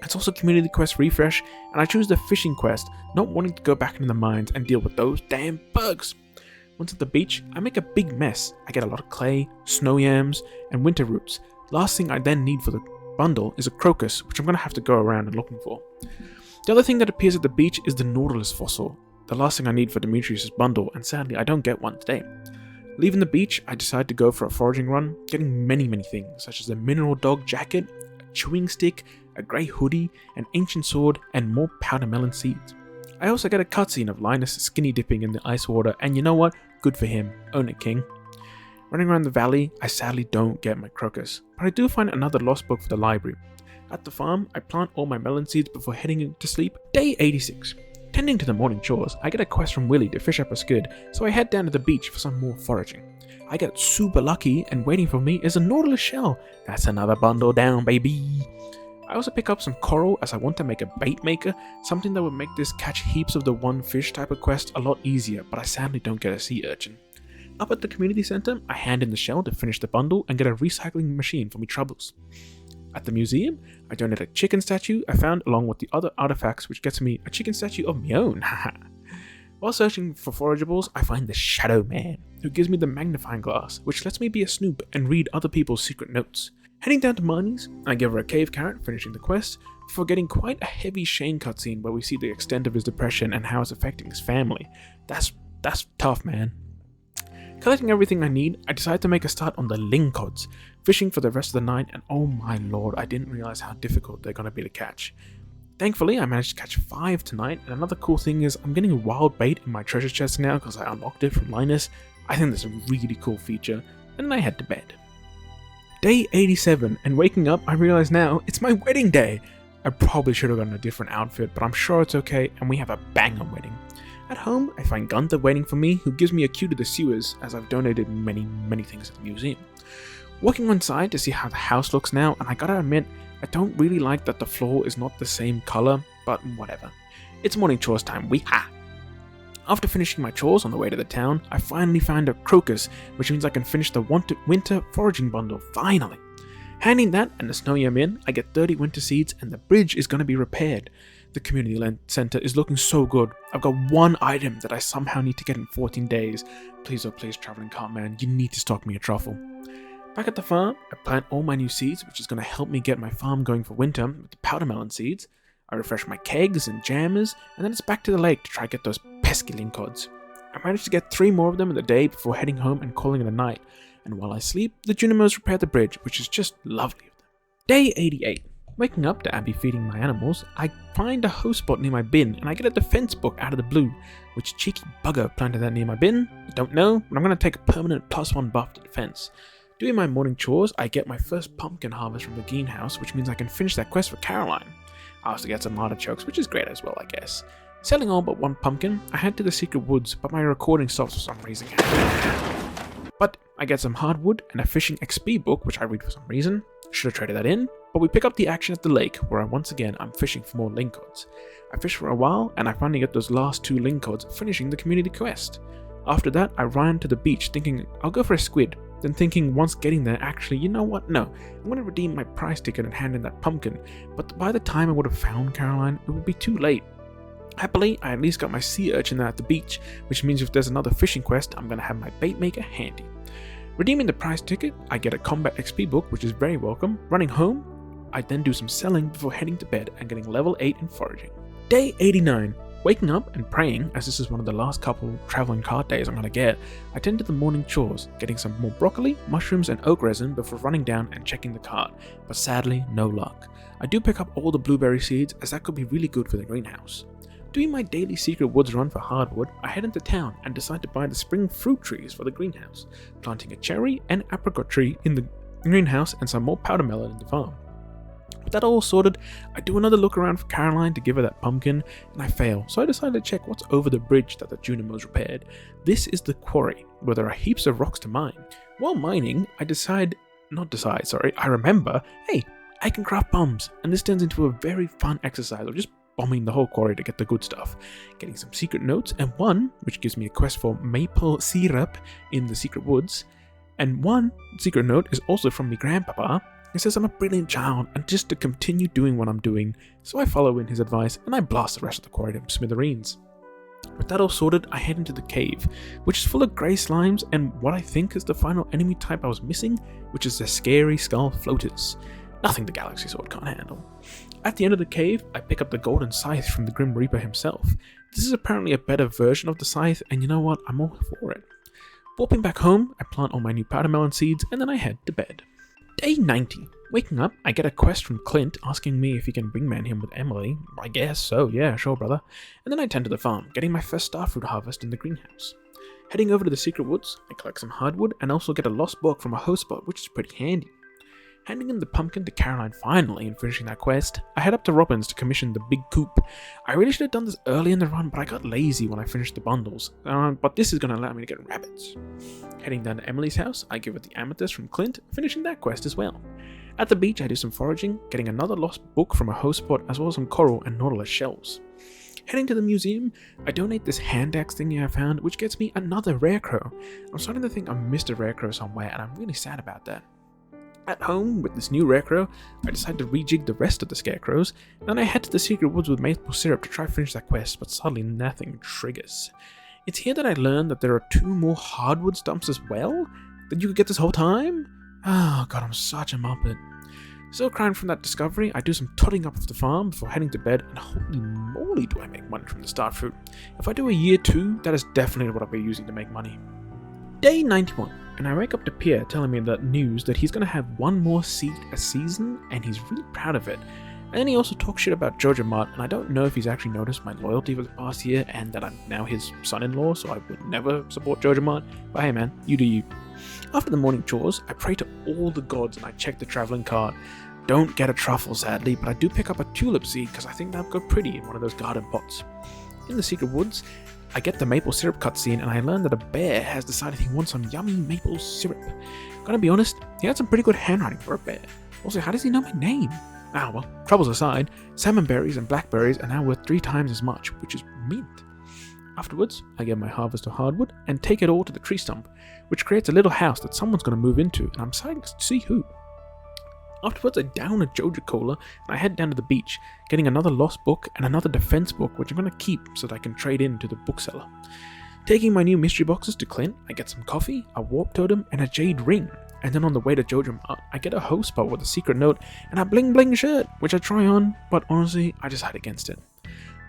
It's also community quest refresh, and I choose the fishing quest, not wanting to go back into the mines and deal with those damn bugs. Once at the beach, I make a big mess. I get a lot of clay, snow yams, and winter roots. Last thing I then need for the bundle is a crocus, which I'm going to have to go around and looking for. The other thing that appears at the beach is the nautilus fossil, the last thing I need for Demetrius' bundle, and sadly I don't get one today. Leaving the beach, I decide to go for a foraging run, getting many things, such as a mineral dog jacket, a chewing stick, a grey hoodie, an ancient sword, and more powdermelon seeds. I also get a cutscene of Linus skinny dipping in the ice water, and you know what? Good for him. Own it, king. Running around the valley, I sadly don't get my crocus, but I do find another lost book for the library. At the farm, I plant all my melon seeds before heading to sleep. Day 86. Tending to the morning chores, I get a quest from Willy to fish up a squid, so I head down to the beach for some more foraging. I get super lucky, and waiting for me is a nautilus shell. That's another bundle down, baby. I also pick up some coral as I want to make a bait maker, something that would make this catch heaps of the one fish type of quest a lot easier, but I sadly don't get a sea urchin. Up at the community center, I hand in the shell to finish the bundle and get a recycling machine for me troubles. At the museum, I donate a chicken statue I found along with the other artifacts, which gets me a chicken statue of my own. While searching for forageables, I find the Shadow Man, who gives me the magnifying glass, which lets me be a snoop and read other people's secret notes. Heading down to Marnie's, I give her a cave carrot, finishing the quest, before getting quite a heavy Shane cutscene where we see the extent of his depression and how it's affecting his family. That's tough, man. Collecting everything I need, I decide to make a start on the lingcods, fishing for the rest of the night, and oh my lord, I didn't realize how difficult they're going to be to catch. Thankfully, I managed to catch 5 tonight, and another cool thing is I'm getting wild bait in my treasure chest now because I unlocked it from Linus. I think that's a really cool feature, and then I head to bed. Day 87, and waking up, I realize now it's my wedding day. I probably should have gotten a different outfit, but I'm sure it's okay, and we have a banger wedding. At home, I find Gunther waiting for me, who gives me a cue to the sewers, as I've donated many things at the museum. Walking inside to see how the house looks now, and I gotta admit, I don't really like that the floor is not the same color, but whatever. It's morning chores time, we-ha! After finishing my chores on the way to the town, I finally found a crocus, which means I can finish the winter foraging bundle, finally! Handing that and the snow yam in, I get 30 winter seeds, and the bridge is gonna be repaired. The community center is looking so good. I've got one item that I somehow need to get in 14 days. Please, oh please, traveling cart man, you need to stock me a truffle. Back at the farm, I plant all my new seeds, which is going to help me get my farm going for winter with the powdermelon seeds. I refresh my kegs and jammers, and then it's back to the lake to try to get those pesky lingcods. I managed to get 3 more of them in the day before heading home and calling it a night. and while I sleep, the Junimos repair the bridge, which is just lovely of them. Day 88. Waking up to Abby feeding my animals, I find a host spot near my bin, and I get a defense book out of the blue. Which cheeky bugger planted that near my bin? I don't know, but I'm going to take a permanent +1 buff to defense. Doing my morning chores, I get my first pumpkin harvest from the greenhouse, which means I can finish that quest for Caroline. I also get some artichokes, which is great as well, I guess. Selling all but one pumpkin, I head to the secret woods, but my recording stops for some reason. But I get some hardwood and a fishing XP book, which I read for some reason. Should have traded that in, but we pick up the action at the lake, where once again I'm fishing for more linkods. I fish for a while, and I finally get those last 2 linkods, finishing the community quest. After that, I ran to the beach thinking I'll go for a squid, then thinking once getting there, actually, you know what, no, I'm going to redeem my prize ticket and hand in that pumpkin, but by the time I would have found Caroline, it would be too late. Happily, I at least got my sea urchin there at the beach, which means if there's another fishing quest, I'm going to have my bait maker handy. Redeeming the prize ticket, I get a combat XP book, which is very welcome. Running home, I then do some selling before heading to bed and getting level 8 in foraging. Day 89. Waking up and praying, as this is one of the last couple traveling cart days I'm going to get, I tend to the morning chores, getting some more broccoli, mushrooms and oak resin before running down and checking the cart, but sadly, no luck. I do pick up all the blueberry seeds, as that could be really good for the greenhouse. Doing my daily secret woods run for hardwood, I head into town and decide to buy the spring fruit trees for the greenhouse, planting a cherry and apricot tree in the greenhouse and some more powder melon in the farm. With that all sorted, I do another look around for Caroline to give her that pumpkin, and I fail, so I decide to check what's over the bridge that the Junimos repaired. This is the quarry, where there are heaps of rocks to mine. While mining, I remember, hey, I can craft bombs, and this turns into a very fun exercise of just bombing the whole quarry to get the good stuff, getting some secret notes, and one, which gives me a quest for maple syrup in the secret woods, and one secret note is also from my grandpapa. He says I'm a brilliant child and just to continue doing what I'm doing, so I follow in his advice and I blast the rest of the quarry to smithereens. With that all sorted, I head into the cave, which is full of grey slimes and what I think is the final enemy type I was missing, which is the scary skull floaters. Nothing the Galaxy Sword can't handle. At the end of the cave, I pick up the golden scythe from the Grim Reaper himself. This is apparently a better version of the scythe, and you know what, I'm all for it. Warping back home, I plant all my new powder melon seeds, and then I head to bed. Day 90. Waking up, I get a quest from Clint asking me if he can wingman him with Emily. I guess so, yeah, sure brother. And then I tend to the farm, getting my first starfruit harvest in the greenhouse. Heading over to the secret woods, I collect some hardwood and also get a lost book from a host spot, which is pretty handy. Handing in the pumpkin to Caroline finally and finishing that quest, I head up to Robin's to commission the big coop. I really should have done this early in the run, but I got lazy when I finished the bundles. But this is going to allow me to get rabbits. Heading down to Emily's house, I give her the amethyst from Clint, finishing that quest as well. At the beach, I do some foraging, getting another lost book from a host spot as well as some coral and nautilus shells. Heading to the museum, I donate this hand axe thingy I found, which gets me another rare crow. I'm starting to think I missed a rare crow somewhere, and I'm really sad about that. At home, with this new rare crow, I decide to rejig the rest of the scarecrows, and then I head to the secret woods with maple syrup to try to finish that quest, but sadly nothing triggers. It's here that I learned that there are 2 more hardwood stumps as well? That you could get this whole time? Oh god, I'm such a muppet. Still crying from that discovery, I do some tutting up of the farm before heading to bed, and holy moly do I make money from the starfruit. If I do a year 2, that is definitely what I'll be using to make money. Day 91. And I wake up to Pierre telling me that news that he's going to have 1 more seed a season, and he's really proud of it. And then he also talks shit about Jojo Mart, and I don't know if he's actually noticed my loyalty for the past year, and that I'm now his son-in-law, so I would never support Jojo Mart. But hey man, you do you. After the morning chores, I pray to all the gods and I check the traveling cart. Don't get a truffle sadly, but I do pick up a tulip seed because I think that'll go pretty in one of those garden pots. In the secret woods, I get the maple syrup cutscene and I learn that a bear has decided he wants some yummy maple syrup. Gotta be honest, he had some pretty good handwriting for a bear. Also, how does he know my name? Ah well, troubles aside, salmon berries and blackberries are now worth 3 times as much, which is mint. Afterwards, I get my harvest of hardwood and take it all to the tree stump, which creates a little house that someone's gonna move into, and I'm excited to see who. Afterwards, I down a Joja Cola and I head down to the beach, getting another lost book and another defense book, which I'm going to keep so that I can trade in to the bookseller. Taking my new mystery boxes to Clint, I get some coffee, a warp totem, and a jade ring. And then on the way to Jojo Mart, I get a host spot with a secret note and a bling bling shirt, which I try on, but honestly, I decide against it.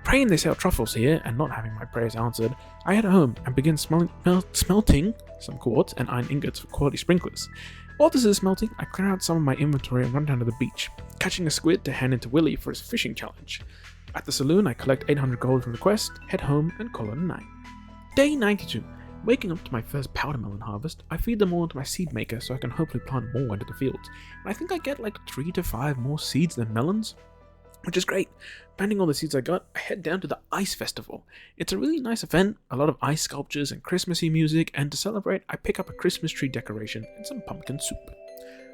Praying they sell truffles here and not having my prayers answered, I head home and begin smelting some quartz and iron ingots for quality sprinklers. While this is smelting, I clear out some of my inventory and run down to the beach, catching a squid to hand in to Willie for his fishing challenge. At the saloon, I collect 800 gold from the quest, head home, and call it a night. Day 92. Waking up to my first powder melon harvest, I feed them all into my seed maker so I can hopefully plant more into the fields. And I think I get like 3 to 5 more seeds than melons, which is great. Planting all the seeds I got, I head down to the Ice Festival. It's a really nice event, a lot of ice sculptures and Christmassy music, and to celebrate, I pick up a Christmas tree decoration and some pumpkin soup.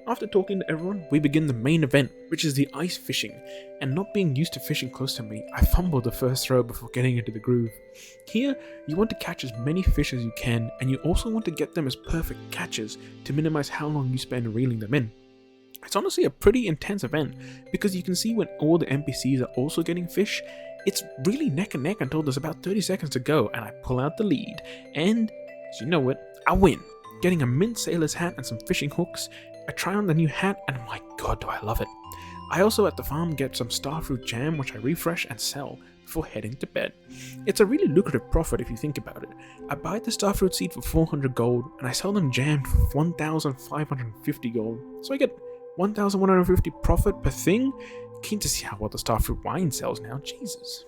After talking to everyone, we begin the main event, which is the ice fishing, and not being used to fishing close to me, I fumbled the first throw before getting into the groove. Here, you want to catch as many fish as you can, and you also want to get them as perfect catches to minimize how long you spend reeling them in. It's honestly a pretty intense event, because you can see when all the NPCs are also getting fish, it's really neck and neck until there's about 30 seconds to go, and I pull out the lead, and, as you know it, I win, getting a mint sailor's hat and some fishing hooks. I try on the new hat, and my god do I love it. I also at the farm get some starfruit jam, which I refresh and sell before heading to bed. It's a really lucrative profit if you think about it. I buy the starfruit seed for 400 gold, and I sell them jammed for 1,550 gold, so I get 1,150 profit per thing. Keen to see how well the starfruit wine sells now, Jesus.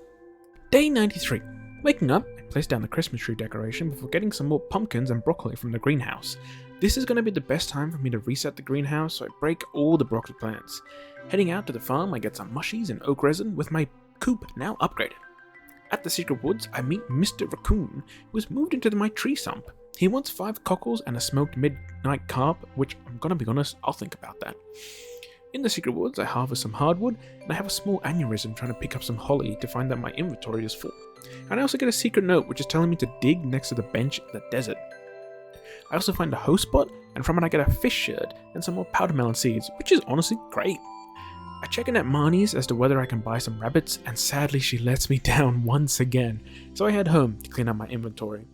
Day 93. Waking up, I place down the Christmas tree decoration before getting some more pumpkins and broccoli from the greenhouse. This is going to be the best time for me to reset the greenhouse, so I break all the broccoli plants. Heading out to the farm, I get some mushies and oak resin with my coop now upgraded. At the secret woods, I meet Mr. Raccoon, who has moved into my tree stump. He wants 5 cockles and a smoked midnight carp, which I'm gonna be honest, I'll think about that. In the secret woods, I harvest some hardwood, and I have a small aneurysm trying to pick up some holly to find that my inventory is full. And I also get a secret note which is telling me to dig next to the bench in the desert. I also find a host spot, and from it I get a fish shirt and some more powder melon seeds, which is honestly great. I check in at Marnie's as to whether I can buy some rabbits, and sadly she lets me down once again, so I head home to clean up my inventory.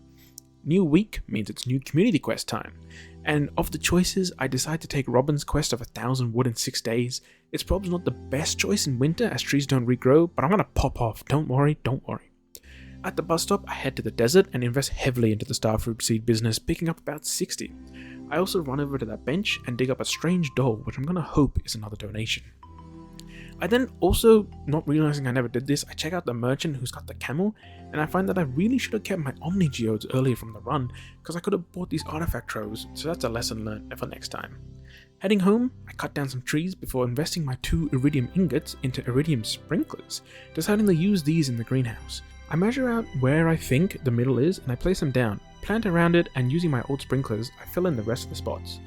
New week means it's new community quest time, and of the choices, I decide to take Robin's quest of 1,000 wood in 6 days. It's probably not the best choice in winter as trees don't regrow, but I'm gonna pop off, don't worry. At the bus stop, I head to the desert and invest heavily into the starfruit seed business, picking up about 60. I also run over to that bench and dig up a strange doll, which I'm gonna hope is another donation. I then also, not realizing I never did this, I check out the merchant who's got the camel, and I find that I really should have kept my Omni Geodes earlier from the run, because I could have bought these artifact troves, so that's a lesson learned for next time. Heading home, I cut down some trees before investing my 2 iridium ingots into iridium sprinklers, deciding to use these in the greenhouse. I measure out where I think the middle is, and I place them down, plant around it, and using my old sprinklers, I fill in the rest of the spots.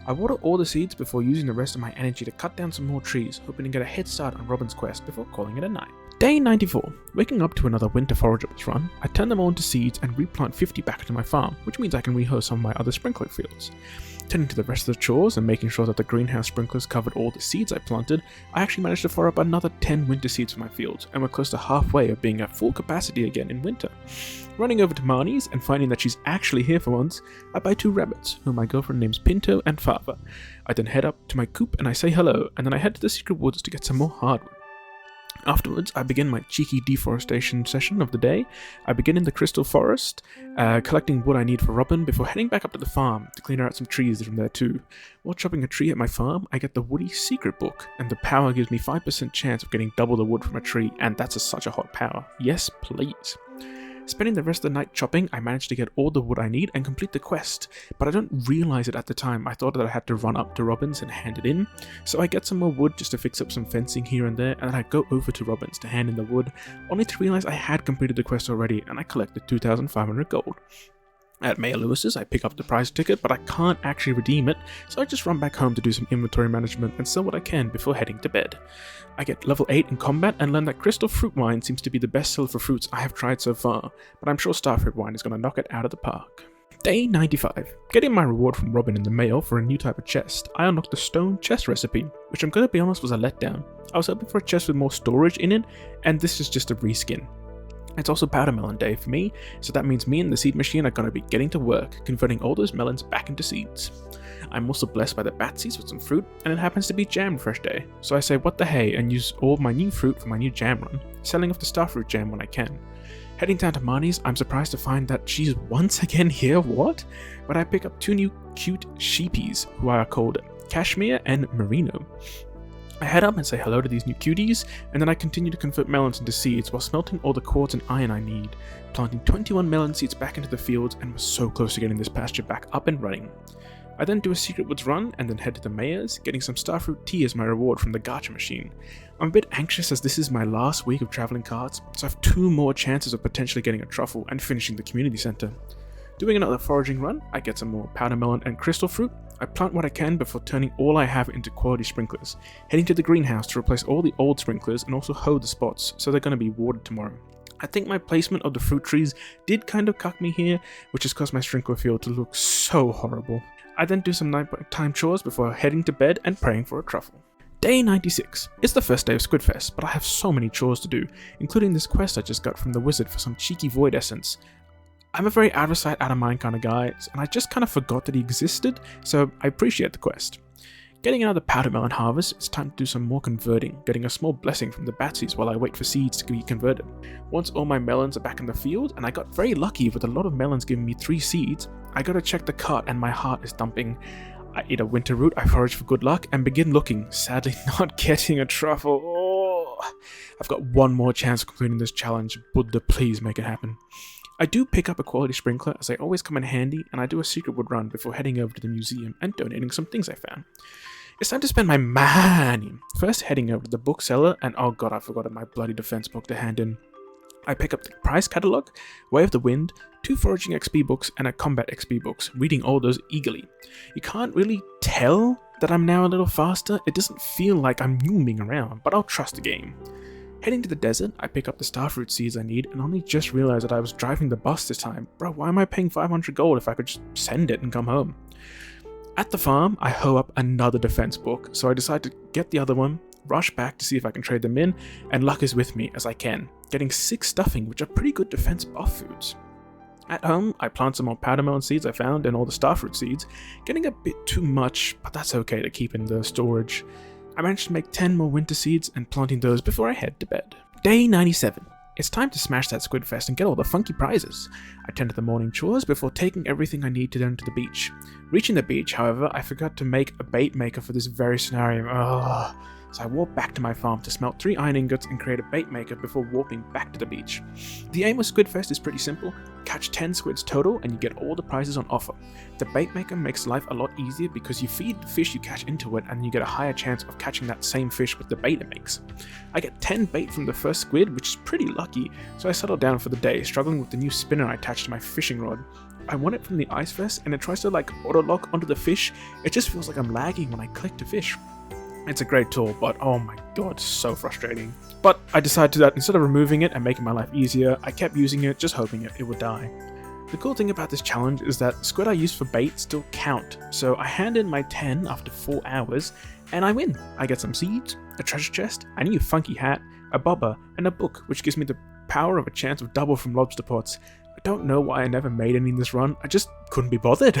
I water all the seeds before using the rest of my energy to cut down some more trees, hoping to get a head start on Robin's quest before calling it a night. Day 94. Waking up to another winter forageables run, I turn them all into seeds and replant 50 back into my farm, which means I can rehost some of my other sprinkler fields. Turning to the rest of the chores and making sure that the greenhouse sprinklers covered all the seeds I planted, I actually managed to fire up another 10 winter seeds for my fields, and we're close to halfway of being at full capacity again in winter. Running over to Marnie's and finding that she's actually here for once, I buy 2 rabbits, whom my girlfriend names Pinto and Fava. I then head up to my coop and I say hello, and then I head to the secret woods to get some more hardwood. Afterwards, I begin my cheeky deforestation session of the day. I begin in the crystal forest, collecting wood I need for Robin before heading back up to the farm to clean out some trees from there too. While chopping a tree at my farm, I get the Woody Secret Book, and the power gives me 5% chance of getting double the wood from a tree, and that's such a hot power. Yes, please. Spending the rest of the night chopping, I managed to get all the wood I need and complete the quest, but I don't realize it at the time. I thought that I had to run up to Robin's and hand it in, so I get some more wood just to fix up some fencing here and there, and then I go over to Robin's to hand in the wood, only to realize I had completed the quest already, and I collected 2,500 gold. At Mayor Lewis's, I pick up the prize ticket, but I can't actually redeem it, so I just run back home to do some inventory management and sell what I can before heading to bed. I get level 8 in combat and learn that crystal fruit wine seems to be the best seller for fruits I have tried so far, but I'm sure starfruit wine is going to knock it out of the park. Day 95. Getting my reward from Robin in the mail for a new type of chest, I unlocked the stone chest recipe, which I'm going to be honest was a letdown. I was hoping for a chest with more storage in it, and this is just a reskin. It's also powder melon day for me, so that means me and the seed machine are going to be getting to work, converting all those melons back into seeds. I'm also blessed by the bat seeds with some fruit, and it happens to be jam fresh day, so I say what the hey and use all of my new fruit for my new jam run, selling off the starfruit jam when I can. Heading down to Marnie's, I'm surprised to find that she's once again here, what? But I pick up two new cute sheepies, who are called Cashmere and Merino. I head up and say hello to these new cuties, and then I continue to convert melons into seeds while smelting all the quartz and iron I need, planting 21 melon seeds back into the fields, and was so close to getting this pasture back up and running. I then do a secret woods run and then head to the mayor's, getting some starfruit tea as my reward from the gacha machine. I'm a bit anxious as this is my last week of traveling carts, so I have 2 more chances of potentially getting a truffle and finishing the community center. Doing another foraging run, I get some more powder melon and crystal fruit. I plant what I can before turning all I have into quality sprinklers, heading to the greenhouse to replace all the old sprinklers and also hoe the spots, so they're going to be watered tomorrow. I think my placement of the fruit trees did kind of cuck me here, which has caused my sprinkler field to look so horrible. I then do some nighttime chores before heading to bed and praying for a truffle. Day 96. It's the first day of Squidfest, but I have so many chores to do, including this quest I just got from the wizard for some cheeky void essence. I'm a very out of sight, out of mind kind of guy, and I just kind of forgot that he existed, so I appreciate the quest. Getting another powder melon harvest, it's time to do some more converting, getting a small blessing from the batsies while I wait for seeds to be converted. Once all my melons are back in the field, and I got very lucky with a lot of melons giving me 3 seeds, I gotta check the cart and my heart is dumping. I eat a winter root, I forage for good luck, and begin looking, sadly not getting a truffle. Oh, I've got 1 more chance of completing this challenge, Buddha please make it happen. I do pick up a quality sprinkler as they always come in handy, and I do a secret wood run before heading over to the museum and donating some things I found. It's time to spend my money. First heading over to the bookseller, and oh god I forgot my bloody defense book to hand in. I pick up the prize catalogue, Way of the Wind, 2 foraging XP books and a combat XP books, reading all those eagerly. You can't really tell that I'm now a little faster, it doesn't feel like I'm zooming around, but I'll trust the game. Heading to the desert, I pick up the starfruit seeds I need and only just realized that I was driving the bus this time. Bro, why am I paying 500 gold if I could just send it and come home? At the farm, I hoe up another defense book, so I decide to get the other one, rush back to see if I can trade them in, and luck is with me as I can, getting 6 stuffing, which are pretty good defense buff foods. At home, I plant some more powder melon seeds I found and all the starfruit seeds, getting a bit too much, but that's okay to keep in the storage. I managed to make 10 more winter seeds and planting those before I head to bed. Day 97. It's time to smash that Squidfest and get all the funky prizes. I tend to the morning chores before taking everything I need to down to the beach. Reaching the beach, however, I forgot to make a bait maker for this very scenario. So I walk back to my farm to smelt 3 iron ingots and create a bait maker before warping back to the beach. The aim of Squidfest is pretty simple. Catch 10 squids total and you get all the prizes on offer. The bait maker makes life a lot easier because you feed the fish you catch into it and you get a higher chance of catching that same fish with the bait it makes. I get 10 bait from the first squid, which is pretty lucky, so I settle down for the day, struggling with the new spinner I attached to my fishing rod. I want it from the ice vest and it tries to auto-lock onto the fish. It just feels like I'm lagging when I click to fish. It's a great tool, but oh my god, so frustrating. But I decided that instead of removing it and making my life easier, I kept using it, just hoping it would die. The cool thing about this challenge is that squid I use for bait still count, so I hand in my 10 after 4 hours, and I win. I get some seeds, a treasure chest, a new funky hat, a bobber, and a book, which gives me the power of a chance of double from lobster pots. I don't know why I never made any in this run, I just couldn't be bothered.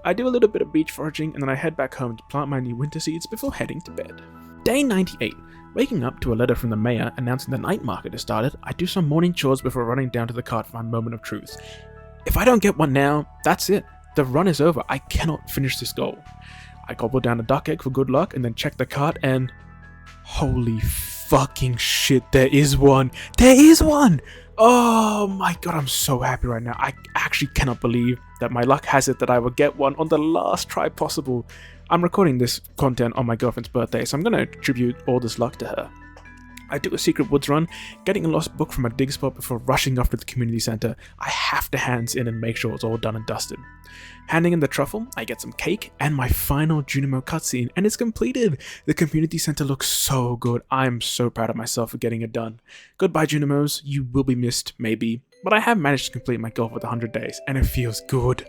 I do a little bit of beach foraging and then I head back home to plant my new winter seeds before heading to bed. Day 98. Waking up to a letter from the mayor announcing the night market has started, I do some morning chores before running down to the cart for my moment of truth. If I don't get one now, that's it. The run is over, I cannot finish this goal. I gobble down a duck egg for good luck and then check the cart and... holy fucking shit, there is one! There is one! Oh my god, I'm so happy right now. I actually cannot believe that my luck has it that I will get one on the last try possible. I'm recording this content on my girlfriend's birthday, so I'm going to attribute all this luck to her. I do a secret woods run, getting a lost book from a dig spot before rushing off to the community center. I have to hands in and make sure it's all done and dusted. Handing in the truffle, I get some cake and my final Junimo cutscene, and it's completed! The community center looks so good. I'm so proud of myself for getting it done. Goodbye Junimos, you will be missed, maybe, but I have managed to complete my goal with 100 days, and it feels good.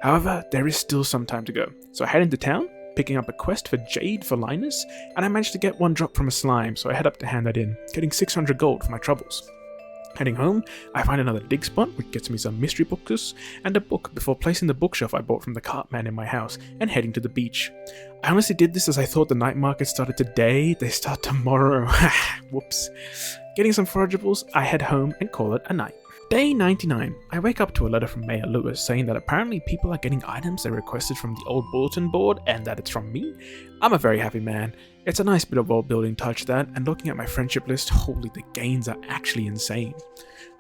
However, there is still some time to go, so I head into town, picking up a quest for Jade for Linus, and I managed to get one drop from a slime, so I head up to hand that in, getting 600 gold for my troubles. Heading home, I find another dig spot, which gets me some mystery books and a book before placing the bookshelf I bought from the cart man in my house and heading to the beach. I honestly did this as I thought the night market started today, they start tomorrow. Whoops. Getting some forageables, I head home and call it a night. Day 99. I wake up to a letter from Mayor Lewis saying that apparently people are getting items they requested from the old bulletin board and that it's from me. I'm a very happy man. It's a nice bit of world building touch that, and looking at my friendship list, holy, the gains are actually insane.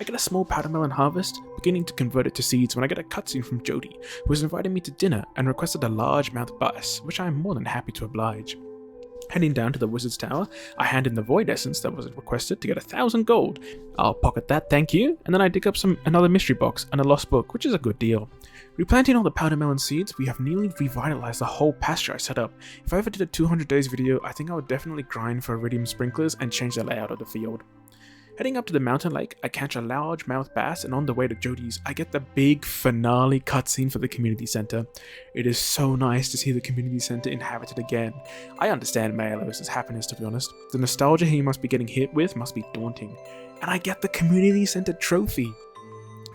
I get a small powdermelon harvest, beginning to convert it to seeds when I get a cutscene from Jody, who has invited me to dinner and requested a largemouth bass, which I am more than happy to oblige. Heading down to the Wizard's Tower, I hand in the Void Essence that was requested to get 1,000 gold. I'll pocket that, thank you, and then I dig up another mystery box and a lost book, which is a good deal. Replanting all the powdermelon seeds, we have nearly revitalized the whole pasture I set up. If I ever did a 200 days video, I think I would definitely grind for iridium sprinklers and change the layout of the field. Heading up to the mountain lake, I catch a largemouth bass, and on the way to Jody's, I get the big finale cutscene for the community center. It is so nice to see the community center inhabited again. I understand Mayor Lewis's happiness, to be honest. The nostalgia he must be getting hit with must be daunting. And I get the community center trophy.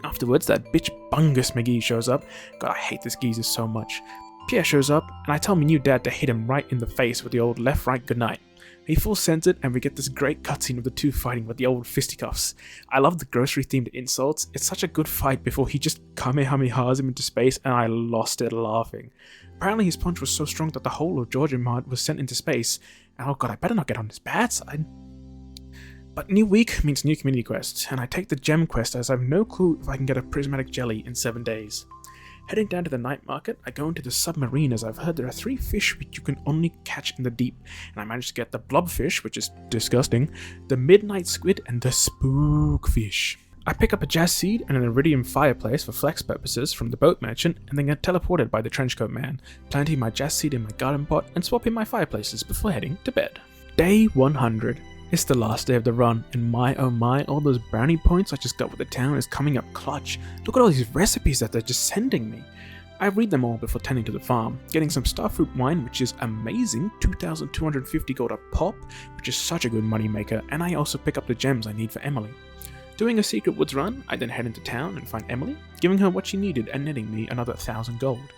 Afterwards, that bitch Bungus McGee shows up. God, I hate this geezer so much. Pierre shows up, and I tell my new dad to hit him right in the face with the old left-right goodnight. He full sends it, and we get this great cutscene of the two fighting with the old fisticuffs. I love the grocery-themed insults. It's such a good fight before he just kamehamehas him into space, and I lost it laughing. Apparently his punch was so strong that the whole of Georgia Mart was sent into space. And oh god, I better not get on his bad side. But new week means new community quest, and I take the gem quest as I have no clue if I can get a prismatic jelly in 7 days. Heading down to the night market, I go into the submarine as I've heard there are 3 fish which you can only catch in the deep, and I managed to get the blobfish, which is disgusting, the midnight squid, and the spookfish. I pick up a jazz seed and an iridium fireplace for flex purposes from the boat merchant, and then get teleported by the trenchcoat man, planting my jazz seed in my garden pot and swapping my fireplaces before heading to bed. Day 100. It's the last day of the run, and my oh my, all those brownie points I just got with the town is coming up clutch. Look at all these recipes that they're just sending me. I read them all before tending to the farm, getting some starfruit wine, which is amazing, 2,250 gold a pop, which is such a good money maker, and I also pick up the gems I need for Emily. Doing a secret woods run, I then head into town and find Emily, giving her what she needed and netting me another 1,000 gold.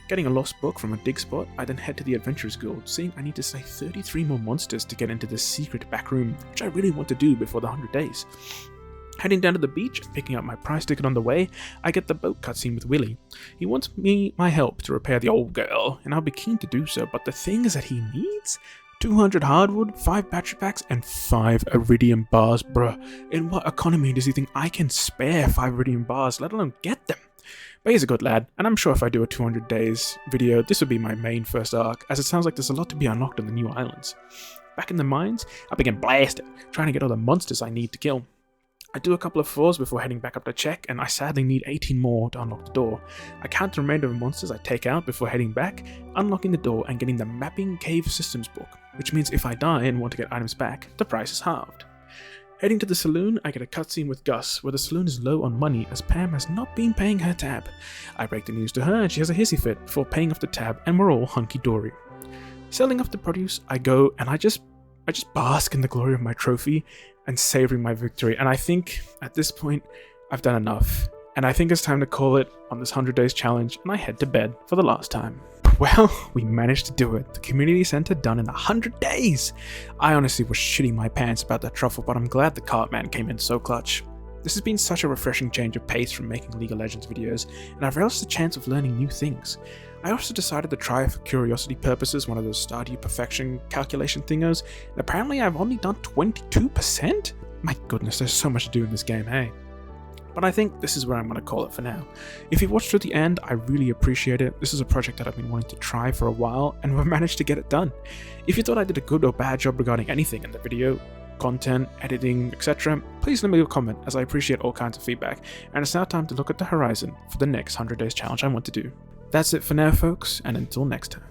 Getting a lost book from a dig spot, I then head to the Adventurers Guild, seeing I need to slay 33 more monsters to get into the secret back room, which I really want to do before the 100 days. Heading down to the beach, picking up my prize ticket on the way, I get the boat cutscene with Willie. He wants my help to repair the old girl, and I'll be keen to do so, but the thing is that he needs 200 hardwood, 5 battery packs, and 5 iridium bars, bruh. In what economy does he think I can spare 5 iridium bars, let alone get them? But he's a good lad, and I'm sure if I do a 200 days video, this will be my main first arc, as it sounds like there's a lot to be unlocked on the new islands. Back in the mines, I begin blasting, trying to get all the monsters I need to kill. I do a couple of floors before heading back up to check, and I sadly need 18 more to unlock the door. I count the remainder of monsters I take out before heading back, unlocking the door and getting the Mapping Cave Systems book, which means if I die and want to get items back, the price is halved. Heading to the saloon, I get a cutscene with Gus, where the saloon is low on money as Pam has not been paying her tab. I break the news to her and she has a hissy fit before paying off the tab, and we're all hunky-dory. Selling off the produce, I go and I just bask in the glory of my trophy and savoring my victory, and I think at this point I've done enough, and I think it's time to call it on this 100 days challenge, and I head to bed for the last time. Well, we managed to do it. The community center done in 100 days. I honestly was shitting my pants about that truffle, but I'm glad the cart man came in so clutch. This has been such a refreshing change of pace from making League of Legends videos, and I've relished the chance of learning new things. I also decided to try for curiosity purposes one of those Stardew perfection calculation thingos, and apparently I've only done 22%? My goodness, there's so much to do in this game, hey? But I think this is where I'm going to call it for now. If you watched through the end, I really appreciate it. This is a project that I've been wanting to try for a while, and we've managed to get it done. If you thought I did a good or bad job regarding anything in the video, content, editing, etc., please let me leave a comment, as I appreciate all kinds of feedback, and it's now time to look at the horizon for the next 100 days challenge I want to do. That's it for now, folks, and until next time.